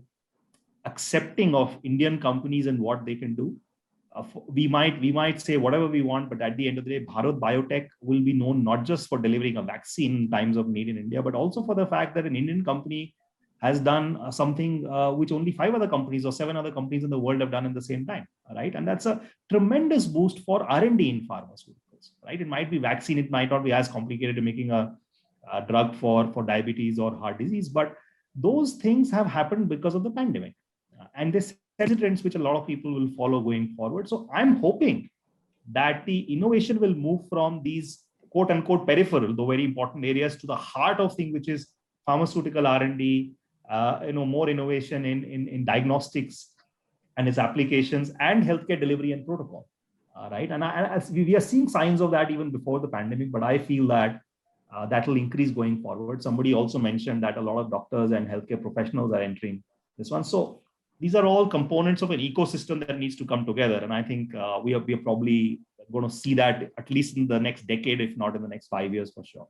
accepting of Indian companies and what they can do. We might say whatever we want, but at the end of the day, Bharat Biotech will be known not just for delivering a vaccine in times of need in India, but also for the fact that an Indian company has done something which only 5 other companies or 7 other companies in the world have done in the same time, right? And that's a tremendous boost for R&D in pharmaceuticals, right? It might be vaccine, it might not be as complicated to making a drug for diabetes or heart disease, but those things have happened because of the pandemic. And this trends which a lot of people will follow going forward. So I'm hoping that the innovation will move from these quote unquote peripheral, though very important areas, to the heart of things, which is pharmaceutical R&D, more innovation in diagnostics and its applications, and healthcare delivery and protocol, right? And we are seeing signs of that even before the pandemic, but I feel that that will increase going forward. Somebody also mentioned that a lot of doctors and healthcare professionals are entering this one. So these are all components of an ecosystem that needs to come together. And I think we are probably going to see that at least in the next decade, if not in the next 5 years for sure.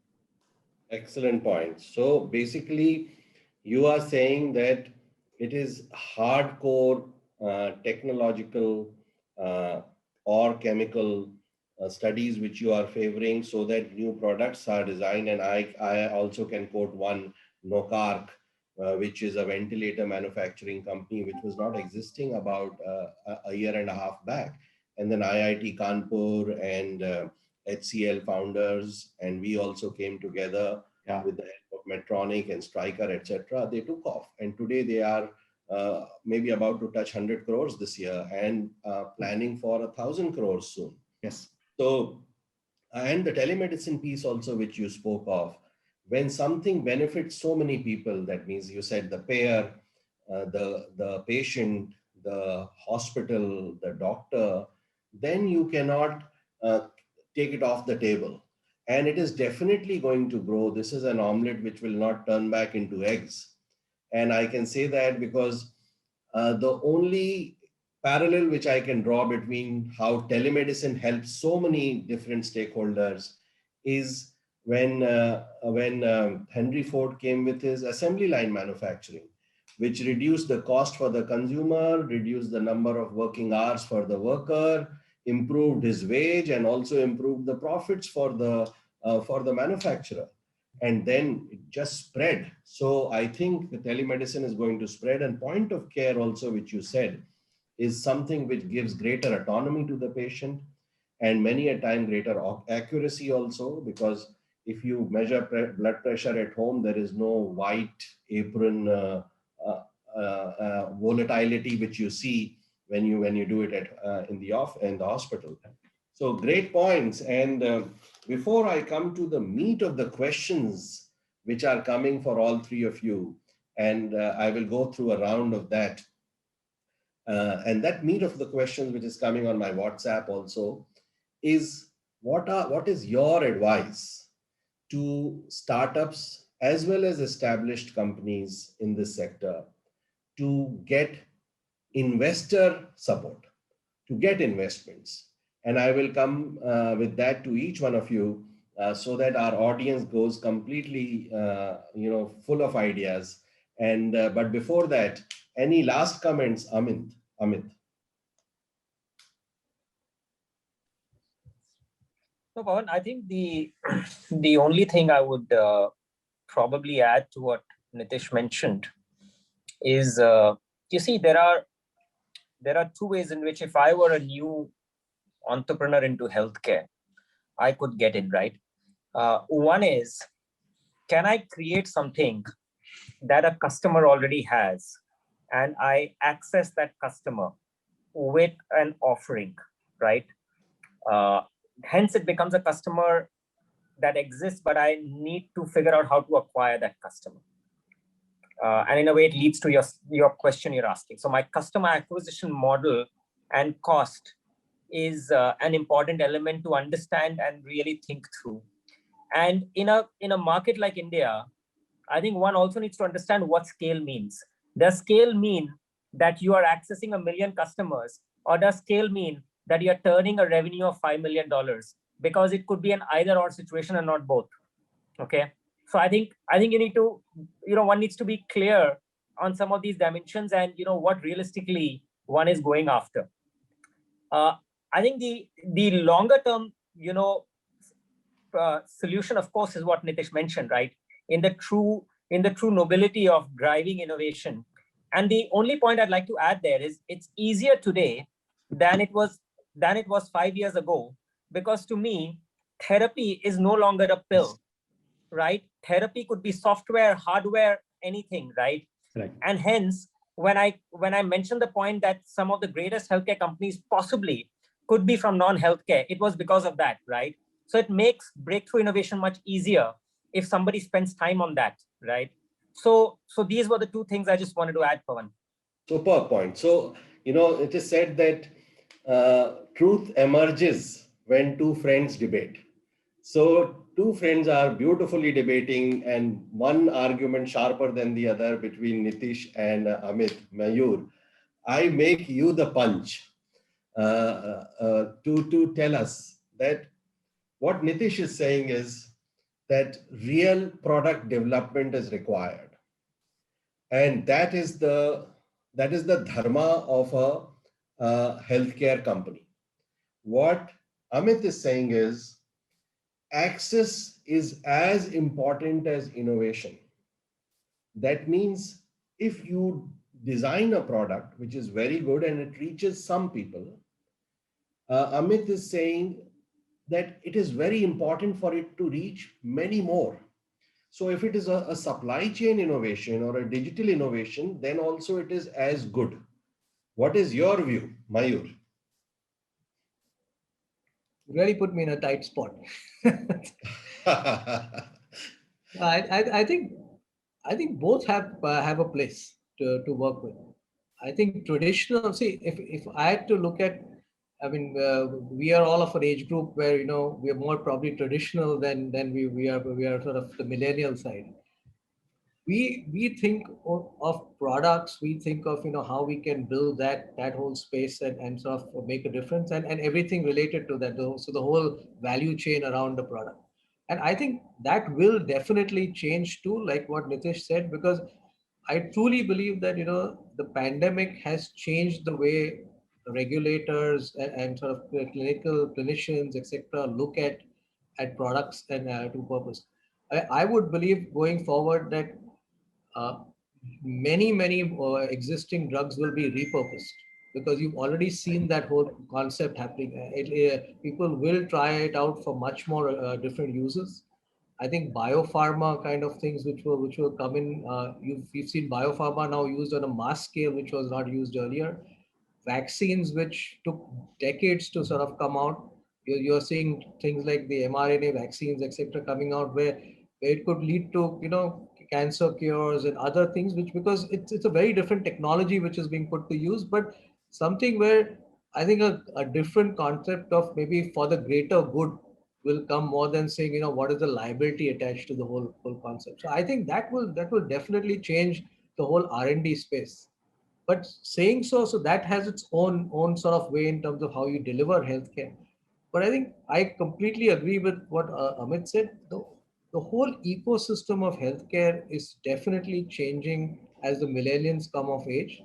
Excellent point. So basically, you are saying that it is hardcore technological or chemical studies which you are favoring so that new products are designed. And I also can quote one, Nokark, which is a ventilator manufacturing company, which was not existing about a year and a half back. And then IIT Kanpur and HCL founders, and we also came together with the help of Medtronic and Stryker, etc. They took off, and today they are maybe about to touch 100 crores this year and planning for 1,000 crores soon. Yes. So, and the telemedicine piece also, which you spoke of, when something benefits so many people, that means you said the payer, the patient, the hospital, the doctor, then you cannot take it off the table. And it is definitely going to grow. This is an omelet which will not turn back into eggs. And I can say that because the only parallel which I can draw between how telemedicine helps so many different stakeholders is when Henry Ford came with his assembly line manufacturing, which reduced the cost for the consumer, reduced the number of working hours for the worker, improved his wage, and also improved the profits for the manufacturer. And then it just spread. So I think the telemedicine is going to spread, and point of care also, which you said, is something which gives greater autonomy to the patient and many a time greater accuracy also, because if you measure blood pressure at home, there is no white apron volatility which you see when you do it in the hospital. So great points. And before I come to the meat of the questions which are coming for all three of you, and I will go through a round of that. And that meat of the questions which is coming on my WhatsApp also is what is your advice to startups as well as established companies in this sector to get investor support, to get investments? And I will come with that to each one of you so that our audience goes completely, full of ideas. And but before that, any last comments, Amit? So, Pawan, I think the only thing I would probably add to what Nitish mentioned is, you see, there are two ways in which if I were a new entrepreneur into healthcare, I could get in, right? One is, can I create something that a customer already has and I access that customer with an offering, right? Hence, it becomes a customer that exists, but I need to figure out how to acquire that customer. And in a way, it leads to your question you're asking. So my customer acquisition model and cost is an important element to understand and really think through. And in a market like India, I think one also needs to understand what scale means. Does scale mean that you are accessing 1 million customers, or does scale mean that you're turning a revenue of $5 million? Because it could be an either or situation and not both. Okay. So I think you need to, one needs to be clear on some of these dimensions and, what realistically one is going after. I think the longer term, solution, of course, is what Nitish mentioned, right? In the true nobility of driving innovation. And the only point I'd like to add there is it's easier today than it was 5 years ago, because to me, therapy is no longer a pill, right? Therapy could be software, hardware, anything, right? Right. And hence, when I mentioned the point that some of the greatest healthcare companies possibly could be from non-healthcare, it was because of that, right? So it makes breakthrough innovation much easier if somebody spends time on that, right? So these were the two things I just wanted to add, Pawan. Super point. So, it is said that truth emerges when two friends debate. So two friends are beautifully debating and one argument sharper than the other between Nitish and Amit, Mayur, I make you the punch to tell us that what Nitish is saying is that real product development is required. And that is the dharma of a healthcare company. What Amit is saying is access is as important as innovation. That means if you design a product which is very good and it reaches some people, Amit is saying that it is very important for it to reach many more. So if it is a supply chain innovation or a digital innovation, then also it is as good. What is your view, Mayur? Really put me in a tight spot. I think both have a place to work with. I think traditional. See, if I had to look at, I mean, we are all of an age group where we are more probably traditional than we are sort of the millennial side. We think of products. We think of how we can build that whole space and sort of make a difference and everything related to that. So the whole value chain around the product. And I think that will definitely change too, like what Nitish said, because I truly believe that the pandemic has changed the way regulators and sort of clinical clinicians, etc., look at products and to purpose. I would believe going forward that uh, many existing drugs will be repurposed because you've already seen that whole concept happening. People will try it out for much more different uses. I think biopharma kind of things which will come in. You've seen biopharma now used on a mass scale, which was not used earlier. Vaccines which took decades to sort of come out. You're seeing things like the mRNA vaccines, etc., coming out where it could lead to cancer cures and other things, which because it's a very different technology which is being put to use, but something where I think a different concept of maybe for the greater good will come more than saying what is the liability attached to the whole concept. So I think that will definitely change the whole R&D space. But saying so that has its own sort of way in terms of how you deliver healthcare. But I think I completely agree with what Amit said. The whole ecosystem of healthcare is definitely changing as the millennials come of age,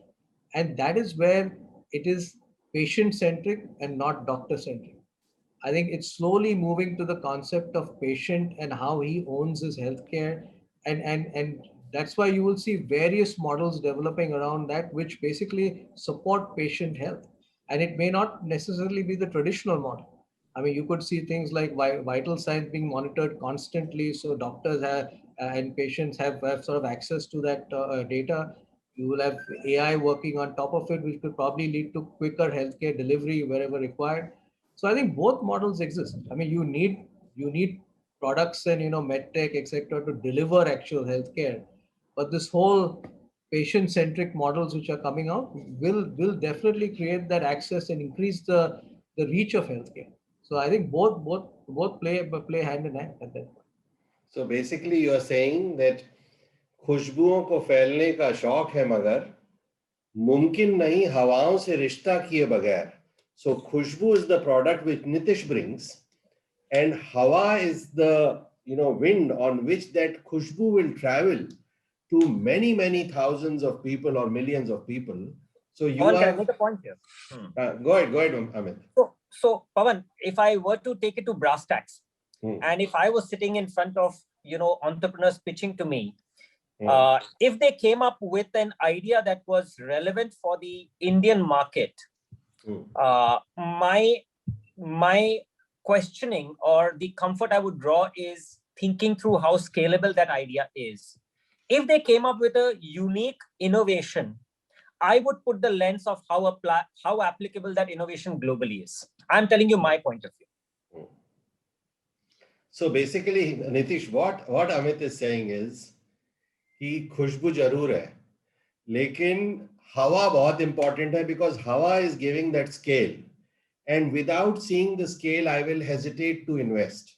and that is where it is patient centric and not doctor centric. I think it's slowly moving to the concept of patient and how he owns his healthcare, and that's why you will see various models developing around that, which basically support patient health. And it may not necessarily be the traditional model. I mean, you could see things like vital signs being monitored constantly, so doctors have and patients have sort of access to that data. You will have AI working on top of it, which could probably lead to quicker healthcare delivery wherever required. So I think both models exist. I mean, you need products and medtech, etc., to deliver actual healthcare. But this whole patient-centric models which are coming out will definitely create that access and increase the reach of healthcare. So I think both play hand in hand at that point. So basically you are saying that खुशबुओं को फैलने का शौक है मगर मुमकिन नहीं हवाओं से रिश्ता किए बगैर. So Khushbu is the product which Nitish brings, and Hawa is the wind on which that Khushbu will travel to many thousands of people or millions of people. So you Pawan, are. can I make a point here? Go ahead, Amit. So Pawan, if I were to take it to brass tacks, and if I was sitting in front of entrepreneurs pitching to me, if they came up with an idea that was relevant for the Indian market, my questioning or the comfort I would draw is thinking through how scalable that idea is. If they came up with a unique innovation, I would put the lens of how applicable that innovation globally is. I'm telling you my point of view. So basically, Nitish, what Amit is saying is कि खुशबू जरूर है लेकिन हवा बहुत important है because हवा is giving that scale, and without seeing the scale I will hesitate to invest.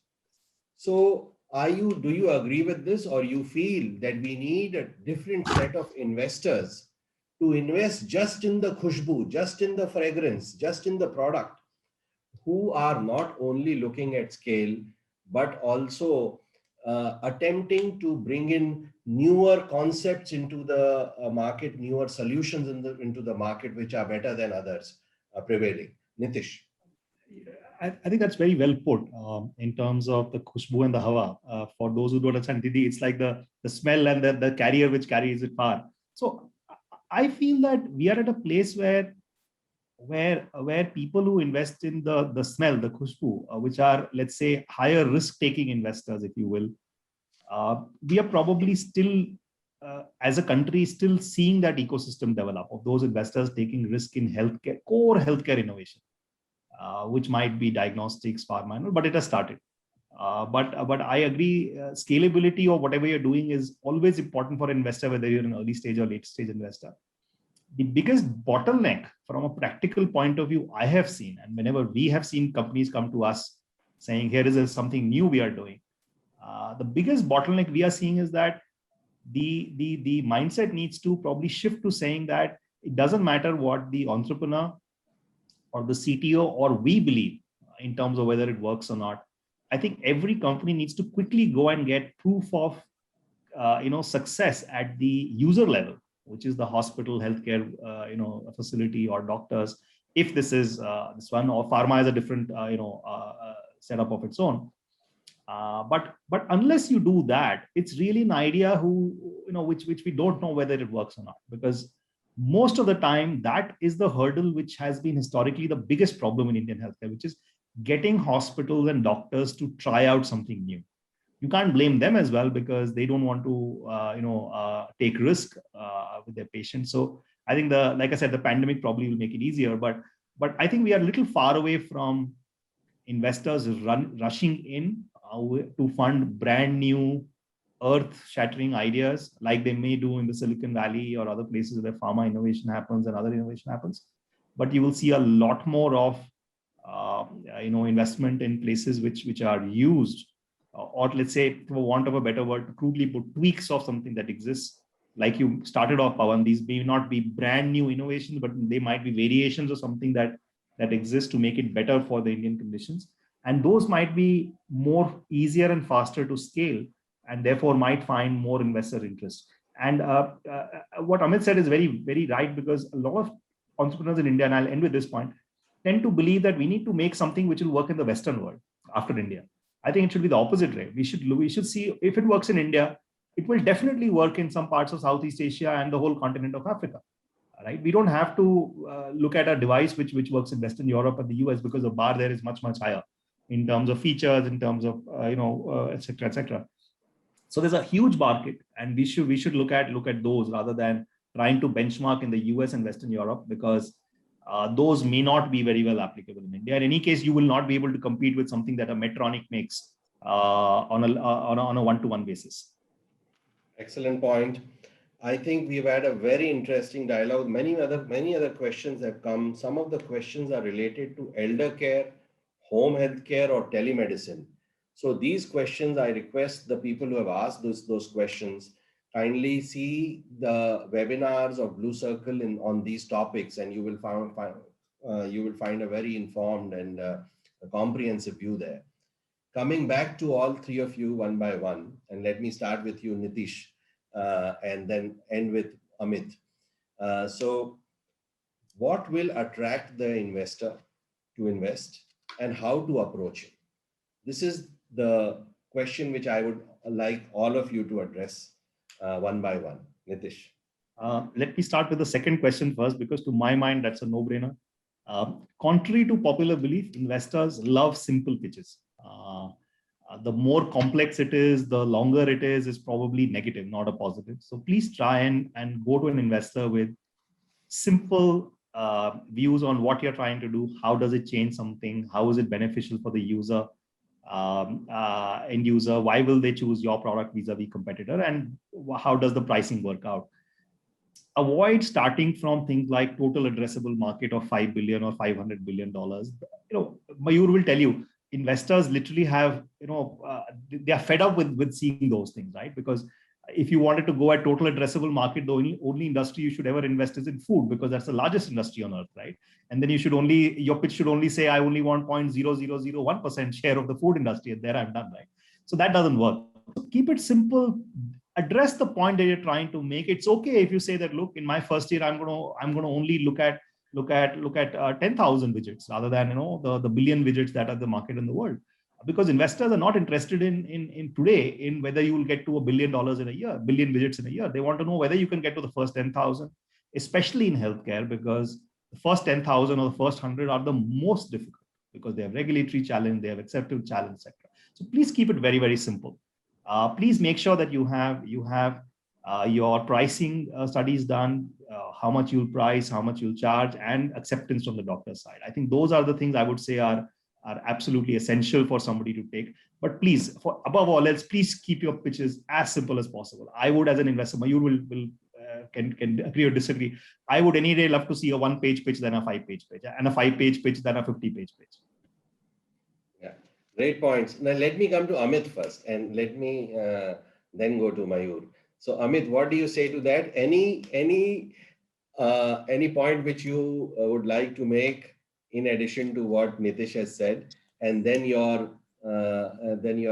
So do you agree with this, or you feel that we need a different set of investors to invest just in the khushbu, just in the fragrance, just in the product, who are not only looking at scale, but also attempting to bring in newer concepts into the market, newer solutions into the market, which are better than others prevailing? Nitish. I think that's very well put in terms of the khushbu and the hawa. For those who don't understand Didi, it's like the smell and the carrier which carries it far. So I feel that we are at a place where people who invest in the smell, the khushbu, which are, let's say, higher risk-taking investors, if you will, we are probably still, as a country, still seeing that ecosystem develop of those investors taking risk in healthcare, core healthcare innovation. Which might be diagnostics, pharma, but it has started. But I agree, scalability or whatever you're doing is always important for an investor, whether you're an early stage or late stage investor. The biggest bottleneck from a practical point of view I have seen, and whenever we have seen companies come to us saying, here is something new we are doing, the biggest bottleneck we are seeing is that the mindset needs to probably shift to saying that it doesn't matter what the entrepreneur or the CTO or we believe in terms of whether it works or not. I think every company needs to quickly go and get proof of success at the user level, which is the hospital, healthcare facility or doctors. If this is this one, or pharma is a different setup of its own. But unless you do that, it's really an idea which we don't know whether it works or not, because most of the time that is the hurdle which has been historically the biggest problem in Indian healthcare, which is getting hospitals and doctors to try out something new. You can't blame them as well, because they don't want to take risk with their patients. So I think like I said, the pandemic probably will make it easier, but I think we are a little far away from investors rushing in to fund brand new earth-shattering ideas like they may do in the Silicon Valley or other places where pharma innovation happens and other innovation happens. But you will see a lot more of investment in places which are used, or let's say, for want of a better word, to crudely put, tweaks of something that exists. Like you started off, Pawan, these may not be brand new innovations, but they might be variations of something that exists to make it better for the Indian conditions. And those might be more easier and faster to scale, and therefore might find more investor interest. And what Amit said is very, very right, because a lot of entrepreneurs in India, and I'll end with this point, tend to believe that we need to make something which will work in the Western world after India. I think it should be the opposite way. We should see if it works in India, it will definitely work in some parts of Southeast Asia and the whole continent of Africa. Right? We don't have to look at a device which works in Western Europe and the US, because the bar there is much, much higher in terms of features, in terms of et cetera, et cetera. So there's a huge market, and we should look at those rather than trying to benchmark in the US and Western Europe, because those may not be very well applicable in India. In any case, you will not be able to compete with something that a Medtronic makes on a one-to-one basis. Excellent point. I think we've had a very interesting dialogue. Many other questions have come. Some of the questions are related to elder care, home health care, or telemedicine. So these questions, I request the people who have asked those questions kindly see the webinars of Blue Circle on these topics, and you will find a very informed and a comprehensive view there. Coming back to all three of you one by one, and let me start with you, Nitish, and then end with Amit. So what will attract the investor to invest, and how to approach it? This is the question which I would like all of you to address one by one. Nitish. Let me start with the second question first, because to my mind, that's a no-brainer. Contrary to popular belief, investors love simple pitches. The more complex it is, the longer it is probably negative, not a positive. So please try and go to an investor with simple views on what you're trying to do. How does it change something? How is it beneficial for the user, end user? Why will they choose your product vis-a-vis competitor? And how does the pricing work out? Avoid starting from things like total addressable market of $5 billion or $500 billion. Mayur will tell you, investors literally have, they are fed up with seeing those things, right? Because if you wanted to go at total addressable market, the only industry you should ever invest is in food, because that's the largest industry on earth, right? And then your pitch should only say, I only want 0.0001% share of the food industry, and there I'm done, right? So that doesn't work. So keep it simple. Address the point that you're trying to make. It's okay if you say that, look, in my first year, I'm gonna only look at 10,000 widgets rather than the billion widgets that are the market in the world, because investors are not interested in today in whether you will get to $1 billion in a year, billion widgets in a year. They want to know whether you can get to the first 10,000, especially in healthcare, because the first 10,000 or the first 100 are the most difficult, because they have regulatory challenge, they have acceptance challenge, etc. So please keep it very, very simple. Please make sure that you have your pricing studies done, how much you'll price, how much you'll charge, and acceptance from the doctor's side. I think those are the things I would say are absolutely essential for somebody to take. But please, above all else, please keep your pitches as simple as possible. I would, as an investor, Mayur can agree or disagree. I would any day love to see a 1-page pitch than a 5-page pitch, and a 5-page pitch than a 50-page pitch. Yeah, great points. Now let me come to Amit first, and let me then go to Mayur. So Amit, what do you say to that? Any point which you would like to make in addition to what Nitish has said, and then your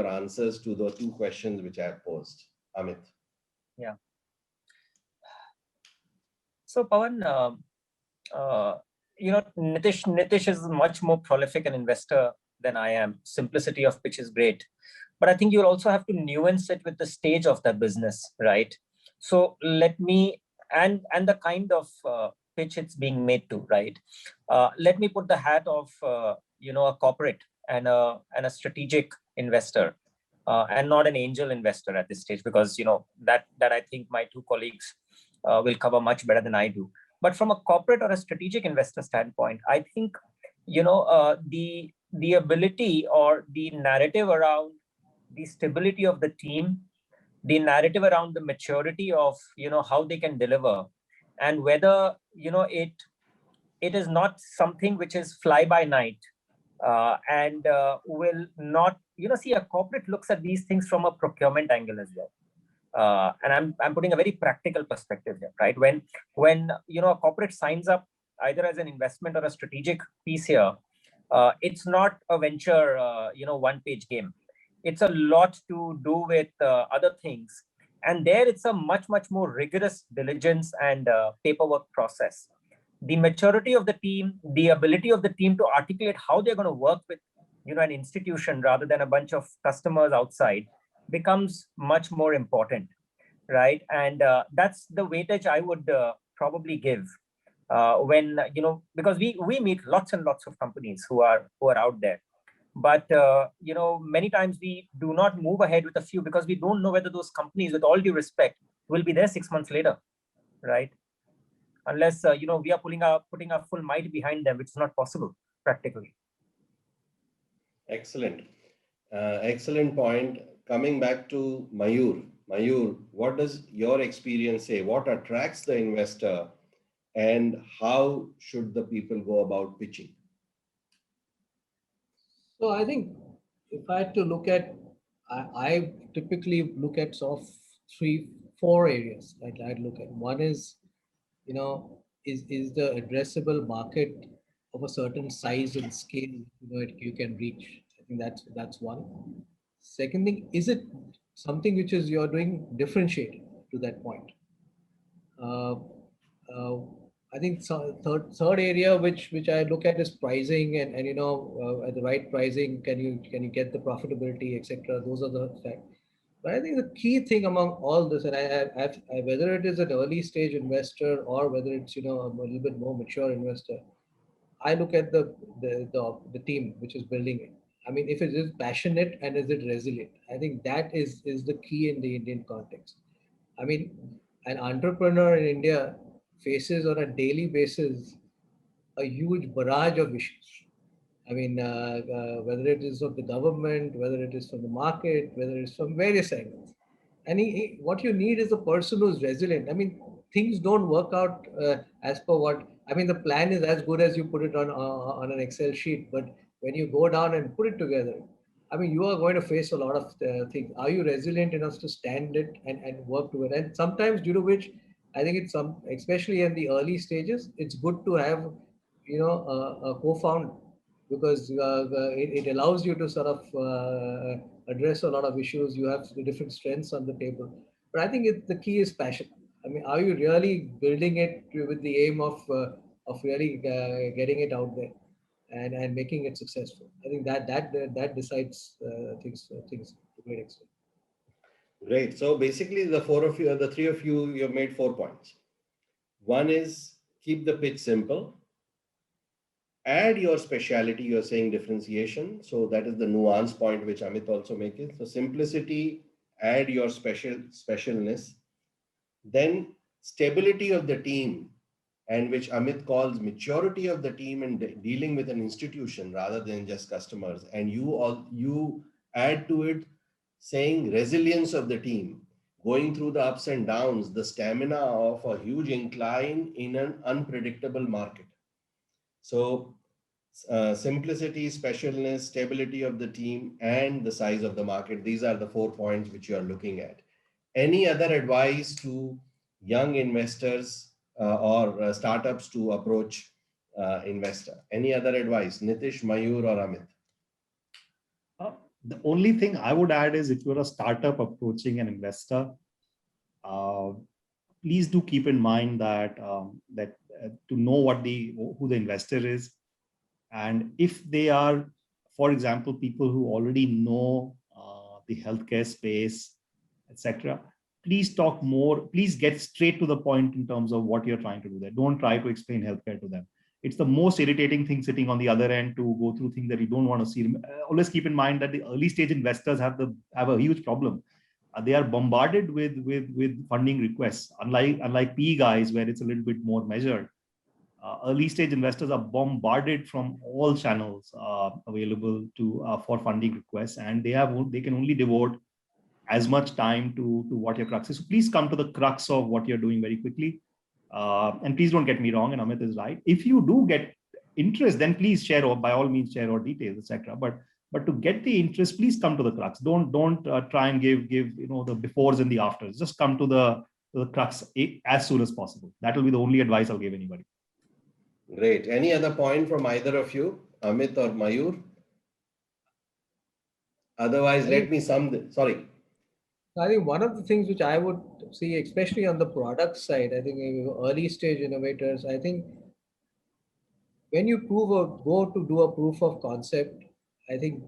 answers to the 2 questions which I have posed, Amit? Yeah. So Pawan, Nitish is much more prolific an investor than I am. Simplicity of pitch is great, but I think you'll also have to nuance it with the stage of that business, right? So let me, and the kind of pitch it's being made to, right? Let me put the hat of a corporate and a strategic investor, and not an angel investor at this stage, because that I think my 2 colleagues will cover much better than I do. But from a corporate or a strategic investor standpoint, I think the ability or the narrative around the stability of the team, the narrative around the maturity of how they can deliver, and whether it is not something which is fly by night, and will not see, a corporate looks at these things from a procurement angle as well. And I'm putting a very practical perspective here, right? When a corporate signs up either as an investment or a strategic piece here, it's not a venture 1-page game. It's a lot to do with other things, and there it's a much more rigorous diligence and paperwork process. The maturity of the team, the ability of the team to articulate how they're going to work with an institution rather than a bunch of customers outside, becomes much more important, right? And that's the weightage I would probably give when because we meet lots and lots of companies who are out there, but many times we do not move ahead with a few because we don't know whether those companies, with all due respect, will be there 6 months later, right? Unless we are putting our full might behind them, which is not possible practically. Excellent. Excellent point. Coming back to Mayur. Mayur, what does your experience say? What attracts the investor, and how should the people go about pitching? So I think if I had to look at, I typically look at sort of 3-4 areas that I'd look at. One is, is the addressable market of a certain size and scale you can reach. I think that's one. Second thing, is it something which is you're doing differentiated to that point? I think third area which I look at is pricing, and at the right pricing, can you get the profitability, etc. Those are the facts. But I think the key thing among all this, and I whether it is an early stage investor or whether it's a little bit more mature investor, I look at the team which is building it. I mean, if it is passionate and is it resilient, I think that is the key in the Indian context. I mean, an entrepreneur in India faces on a daily basis a huge barrage of issues. I mean, whether it is of the government, whether it is from the market, whether it's from various angles. And what you need is a person who's resilient. I mean, things don't work out as per what, I mean, the plan is as good as you put it on an Excel sheet, but when you go down and put it together, I mean, you are going to face a lot of things. Are you resilient enough to stand it and work to it? And sometimes due to which, I think it's some, especially in the early stages, it's good to have, a co-founder, because it allows you to sort of address a lot of issues. You have the different strengths on the table. But I think the key is passion. I mean, are you really building it with the aim of really getting it out there and making it successful? I think that decides things to a great extent. Great. So basically, the three of you, you have made 4 points. One is keep the pitch simple. Add your speciality. You're saying differentiation. So that is the nuance point which Amit also makes. So simplicity, add your specialness. Then stability of the team, and which Amit calls maturity of the team and dealing with an institution rather than just customers. And you add to it saying resilience of the team, going through the ups and downs, the stamina of a huge incline in an unpredictable market. So simplicity, specialness, stability of the team, and the size of the market. These are the 4 points which you are looking at. Any other advice to young investors or startups to approach investor? Any other advice? Nitish, Mayur, or Amit? The only thing I would add is if you're a startup approaching an investor, please do keep in mind that to know who the investor is, and if they are, for example, people who already know the healthcare space, etc. Please talk more. Please get straight to the point in terms of what you're trying to do there. Don't try to explain healthcare to them. It's the most irritating thing sitting on the other end to go through things that you don't want to see. Always keep in mind that the early stage investors have a huge problem. They are bombarded with funding requests. Unlike PE guys, where it's a little bit more measured. Early stage investors are bombarded from all channels available for funding requests, and they can only devote as much time to what your crux is. So please come to the crux of what you're doing very quickly. And please don't get me wrong, and Amit is right. If you do get interest, then please share, or by all means share, or details, etc. But to get the interest, please come to the crux. Don't try and give the befores and the afters. Just come to the crux as soon as possible. That will be the only advice I'll give anybody. Great. Any other point from either of you, Amit or Mayur? Otherwise, let me sorry. I think one of the things which I would see, especially on the product side, I think early stage innovators, I think when you go to do a proof of concept, I think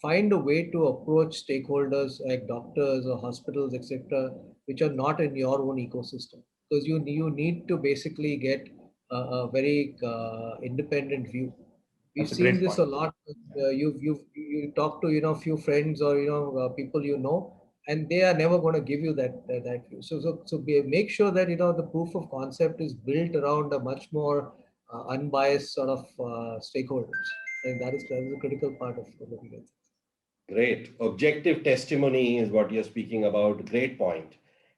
find a way to approach stakeholders like doctors or hospitals, etc., which are not in your own ecosystem, because you need to basically get a very independent view. We've seen this a lot. You talk to a few friends or people and they are never going to give you that view. So make sure that the proof of concept is built around a much more unbiased sort of stakeholders, and that is a critical part of looking at it. Great. Objective testimony is what you're speaking about. Great point.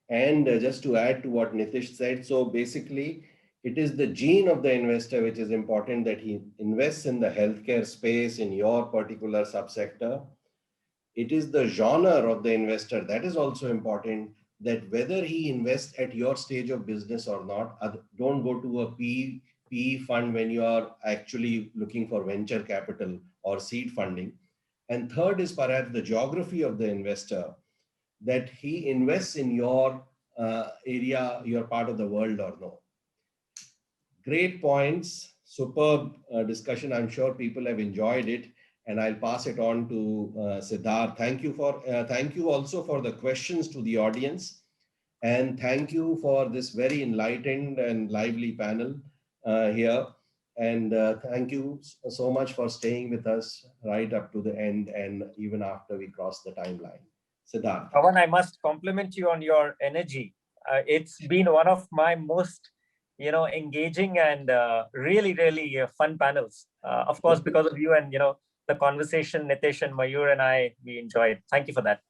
And just to add to what Nitish said, so basically, it is the gene of the investor which is important, that he invests in the healthcare space in your particular subsector. It is the genre of the investor that is also important, that whether he invests at your stage of business or not. Don't go to a PE fund when you are actually looking for venture capital or seed funding. And third is perhaps the geography of the investor, that he invests in your area, your part of the world or no. Great points, superb discussion. I'm sure people have enjoyed it, and I'll pass it on to Siddharth. Thank you also for the questions to the audience, and thank you for this very enlightened and lively panel here. And thank you so much for staying with us right up to the end and even after we cross the timeline. Siddharth. Pawan, I must compliment you on your energy. It's been one of my most engaging and really, really fun panels. Of course, because of you and, the conversation, Nitish and Mayur and I, we enjoyed. Thank you for that.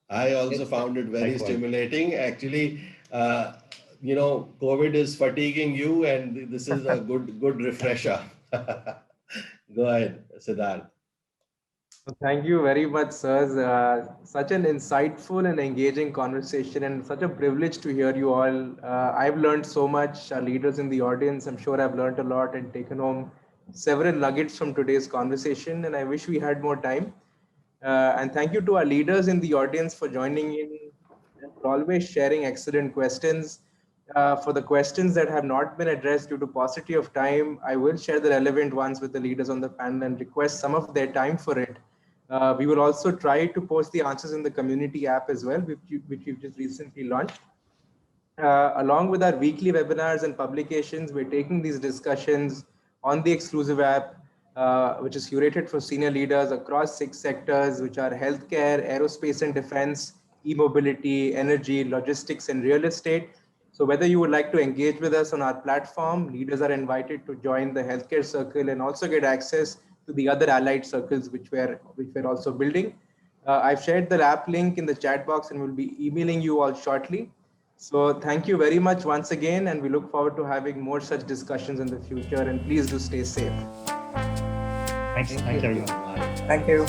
I also found it very stimulating. Actually, COVID is fatiguing you, and this is a good refresher. Go ahead, Siddharth. Thank you very much, sirs. Such an insightful and engaging conversation, and such a privilege to hear you all. I've learned so much. Our leaders in the audience, I'm sure I've learned a lot and taken home several nuggets from today's conversation, and I wish we had more time. And thank you to our leaders in the audience for joining in and for always sharing excellent questions. For the questions that have not been addressed due to paucity of time, I will share the relevant ones with the leaders on the panel and request some of their time for it. We will also try to post the answers in the community app as well, which we've just recently launched. Along with our weekly webinars and publications, we're taking these discussions on the exclusive app, which is curated for senior leaders across 6 sectors, which are healthcare, aerospace and defense, e-mobility, energy, logistics, and real estate. So whether you would like to engage with us on our platform, leaders are invited to join the healthcare circle and also get access to the other allied circles which we're also building. I've shared the app link in the chat box and will be emailing you all shortly. So thank you very much once again, and we look forward to having more such discussions in the future, and please do stay safe. Thanks. Thank you, everyone. Bye. Thank you.